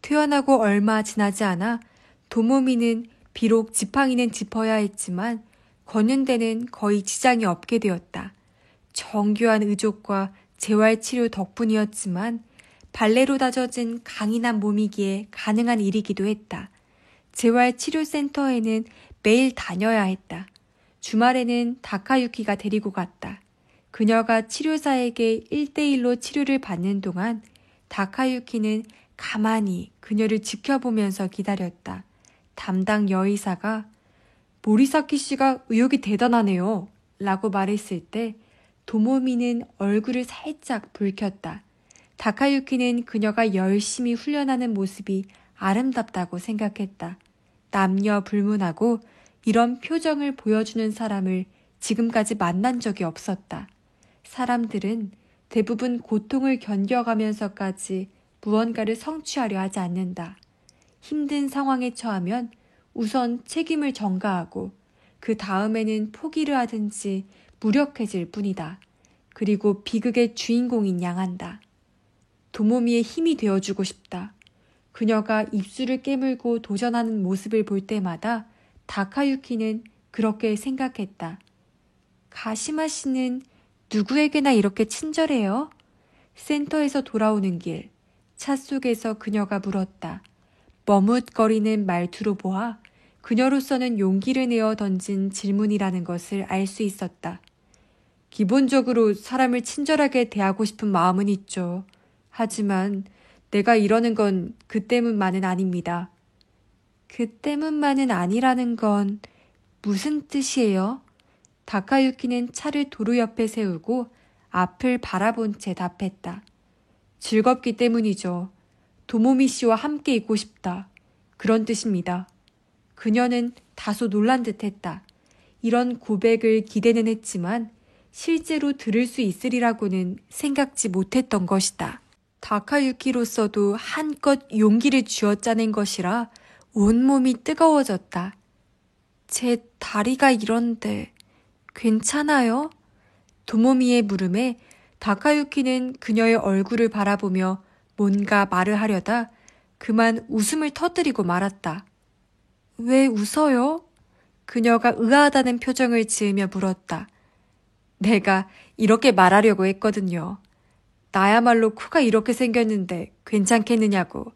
퇴원하고 얼마 지나지 않아 도모미는 비록 지팡이는 짚어야 했지만 걷는 데는 거의 지장이 없게 되었다. 정교한 의족과 재활치료 덕분이었지만 발레로 다져진 강인한 몸이기에 가능한 일이기도 했다. 재활치료센터에는 매일 다녀야 했다. 주말에는 다카유키가 데리고 갔다. 그녀가 치료사에게 1대1로 치료를 받는 동안 다카유키는 가만히 그녀를 지켜보면서 기다렸다. 담당 여의사가 모리사키 씨가 의욕이 대단하네요. 라고 말했을 때 도모미는 얼굴을 살짝 붉혔다. 다카유키는 그녀가 열심히 훈련하는 모습이 아름답다고 생각했다. 남녀 불문하고 이런 표정을 보여주는 사람을 지금까지 만난 적이 없었다. 사람들은 대부분 고통을 견뎌가면서까지 무언가를 성취하려 하지 않는다. 힘든 상황에 처하면 우선 책임을 전가하고 그 다음에는 포기를 하든지 무력해질 뿐이다. 그리고 비극의 주인공인 양한다. 도모미의 힘이 되어주고 싶다. 그녀가 입술을 깨물고 도전하는 모습을 볼 때마다 다카유키는 그렇게 생각했다. 가시마 씨는 누구에게나 이렇게 친절해요? 센터에서 돌아오는 길, 차 속에서 그녀가 물었다. 머뭇거리는 말투로 보아 그녀로서는 용기를 내어 던진 질문이라는 것을 알 수 있었다. 기본적으로 사람을 친절하게 대하고 싶은 마음은 있죠. 하지만 내가 이러는 건 그 때문만은 아닙니다. 그 때문만은 아니라는 건 무슨 뜻이에요? 다카유키는 차를 도로 옆에 세우고 앞을 바라본 채 답했다. 즐겁기 때문이죠. 도모미 씨와 함께 있고 싶다. 그런 뜻입니다. 그녀는 다소 놀란 듯했다. 이런 고백을 기대는 했지만 실제로 들을 수 있으리라고는 생각지 못했던 것이다. 다카유키로서도 한껏 용기를 쥐어짜낸 것이라 온몸이 뜨거워졌다. 제 다리가 이런데 괜찮아요? 도모미의 물음에 다카유키는 그녀의 얼굴을 바라보며 뭔가 말을 하려다 그만 웃음을 터뜨리고 말았다. 왜 웃어요? 그녀가 의아하다는 표정을 지으며 물었다. 내가 이렇게 말하려고 했거든요. 나야말로 코가 이렇게 생겼는데 괜찮겠느냐고.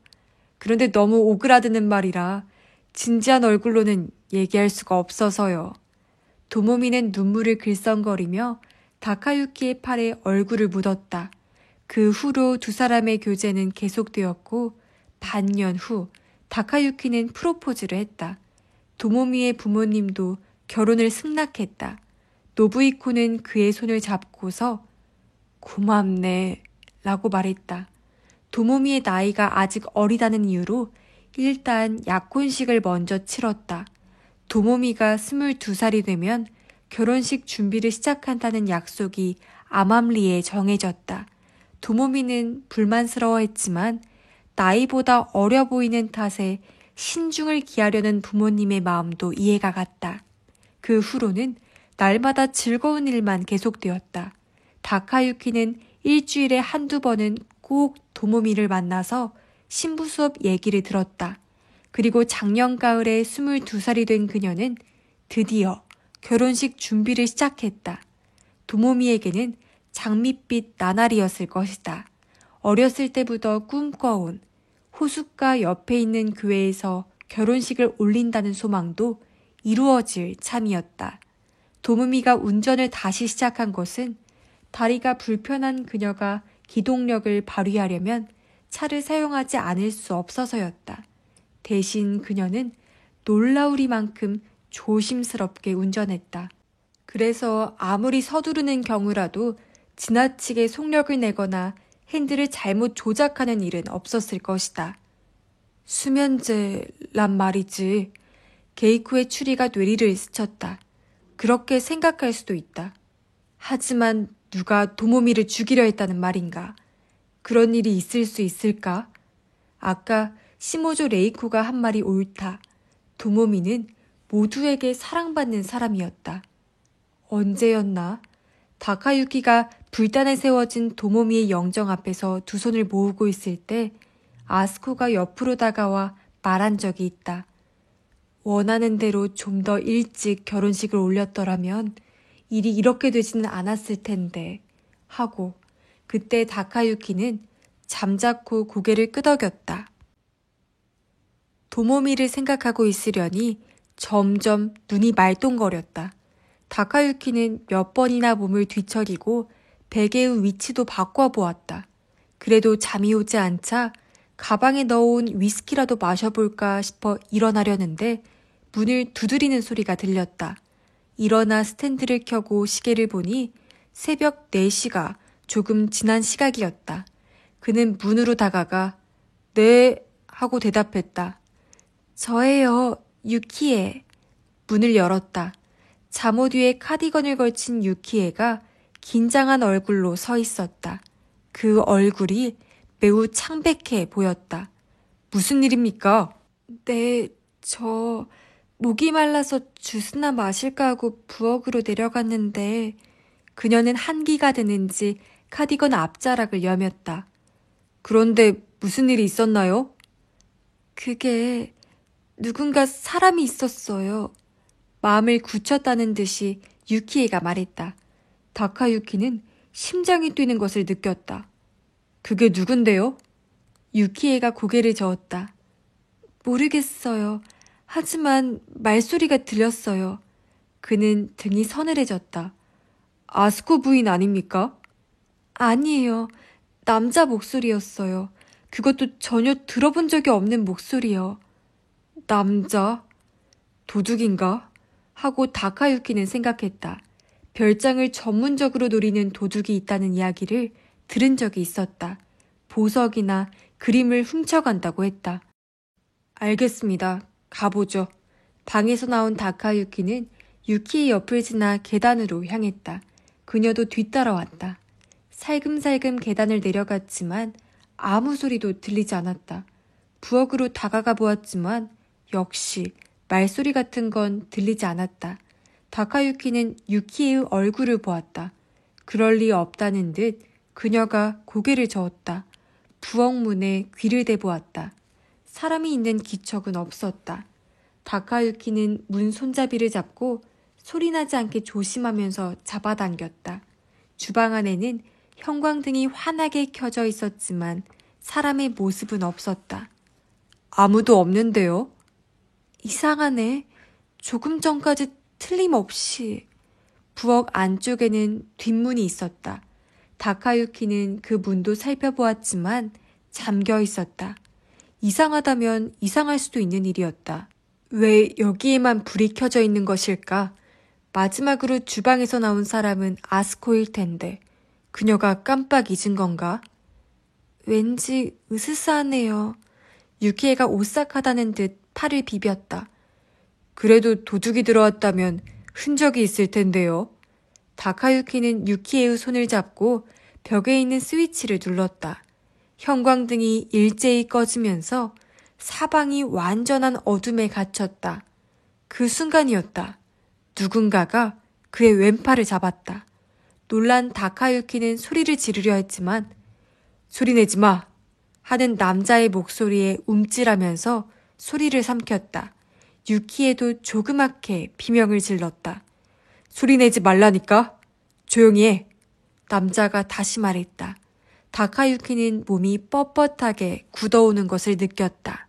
그런데 너무 오그라드는 말이라 진지한 얼굴로는 얘기할 수가 없어서요. 도모미는 눈물을 글썽거리며 다카유키의 팔에 얼굴을 묻었다. 그 후로 두 사람의 교제는 계속되었고 반년 후 다카유키는 프로포즈를 했다. 도모미의 부모님도 결혼을 승낙했다. 노부이코는 그의 손을 잡고서 고맙네 라고 말했다. 도모미의 나이가 아직 어리다는 이유로 일단 약혼식을 먼저 치렀다. 도모미가 22살이 되면 결혼식 준비를 시작한다는 약속이 아맘리에 정해졌다. 도모미는 불만스러워했지만 나이보다 어려 보이는 탓에 신중을 기하려는 부모님의 마음도 이해가 갔다. 그 후로는 날마다 즐거운 일만 계속되었다. 다카유키는 일주일에 한두 번은 꼭 도모미를 만나서 신부 수업 얘기를 들었다. 그리고 작년 가을에 22살이 된 그녀는 드디어 결혼식 준비를 시작했다. 도모미에게는 장밋빛 나날이었을 것이다. 어렸을 때부터 꿈꿔온 호숫가 옆에 있는 교회에서 결혼식을 올린다는 소망도 이루어질 참이었다. 도모미가 운전을 다시 시작한 것은 다리가 불편한 그녀가 기동력을 발휘하려면 차를 사용하지 않을 수 없어서였다. 대신 그녀는 놀라우리만큼 조심스럽게 운전했다. 그래서 아무리 서두르는 경우라도 지나치게 속력을 내거나 핸들을 잘못 조작하는 일은 없었을 것이다. 수면제란 말이지. 게이코의 추리가 뇌리를 스쳤다. 그렇게 생각할 수도 있다. 하지만 누가 도모미를 죽이려 했다는 말인가? 그런 일이 있을 수 있을까? 아까 시모조 레이코가 한 말이 옳다. 도모미는 모두에게 사랑받는 사람이었다. 언제였나? 다카유키가 불단에 세워진 도모미의 영정 앞에서 두 손을 모으고 있을 때 아스코가 옆으로 다가와 말한 적이 있다. 원하는 대로 좀 더 일찍 결혼식을 올렸더라면 일이 이렇게 되지는 않았을 텐데 하고 그때 다카유키는 잠자코 고개를 끄덕였다. 도모미를 생각하고 있으려니 점점 눈이 말똥거렸다. 다카유키는 몇 번이나 몸을 뒤척이고 베개의 위치도 바꿔보았다. 그래도 잠이 오지 않자 가방에 넣어온 위스키라도 마셔볼까 싶어 일어나려는데 문을 두드리는 소리가 들렸다. 일어나 스탠드를 켜고 시계를 보니 새벽 4시가 조금 지난 시각이었다. 그는 문으로 다가가 네 하고 대답했다. 저예요, 유키에. 문을 열었다. 잠옷 위에 카디건을 걸친 유키에가 긴장한 얼굴로 서 있었다. 그 얼굴이 매우 창백해 보였다. 무슨 일입니까? 네, 저 목이 말라서 주스나 마실까 하고 부엌으로 내려갔는데 그녀는 한기가 드는지 카디건 앞자락을 여몄다. 그런데 무슨 일이 있었나요? 그게 누군가 사람이 있었어요. 마음을 굳혔다는 듯이 유키에가 말했다. 다카유키는 심장이 뛰는 것을 느꼈다. 그게 누군데요? 유키에가 고개를 저었다. 모르겠어요. 하지만 말소리가 들렸어요. 그는 등이 서늘해졌다. 아스코 부인 아닙니까? 아니에요. 남자 목소리였어요. 그것도 전혀 들어본 적이 없는 목소리요. 남자? 도둑인가? 하고 다카유키는 생각했다. 별장을 전문적으로 노리는 도둑이 있다는 이야기를 들은 적이 있었다. 보석이나 그림을 훔쳐간다고 했다. 알겠습니다. 가보죠. 방에서 나온 다카유키는 유키의 옆을 지나 계단으로 향했다. 그녀도 뒤따라왔다. 살금살금 계단을 내려갔지만 아무 소리도 들리지 않았다. 부엌으로 다가가 보았지만 역시 말소리 같은 건 들리지 않았다. 다카유키는 유키의 얼굴을 보았다. 그럴 리 없다는 듯 그녀가 고개를 저었다. 부엌 문에 귀를 대보았다. 사람이 있는 기척은 없었다. 다카유키는 문 손잡이를 잡고 소리나지 않게 조심하면서 잡아당겼다. 주방 안에는 형광등이 환하게 켜져 있었지만 사람의 모습은 없었다. 아무도 없는데요? 이상하네. 조금 전까지 틀림없이. 부엌 안쪽에는 뒷문이 있었다. 다카유키는 그 문도 살펴보았지만 잠겨 있었다. 이상하다면 이상할 수도 있는 일이었다. 왜 여기에만 불이 켜져 있는 것일까? 마지막으로 주방에서 나온 사람은 아스코일 텐데 그녀가 깜빡 잊은 건가? 왠지 으스스하네요. 유키에가 오싹하다는 듯 팔을 비볐다. 그래도 도둑이 들어왔다면 흔적이 있을 텐데요. 다카유키는 유키의 손을 잡고 벽에 있는 스위치를 눌렀다. 형광등이 일제히 꺼지면서 사방이 완전한 어둠에 갇혔다. 그 순간이었다. 누군가가 그의 왼팔을 잡았다. 놀란 다카유키는 소리를 지르려 했지만 소리내지 마 하는 남자의 목소리에 움찔하면서 소리를 삼켰다. 유키에도 조그맣게 비명을 질렀다. 소리내지 말라니까. 조용히 해. 남자가 다시 말했다. 다카유키는 몸이 뻣뻣하게 굳어오는 것을 느꼈다.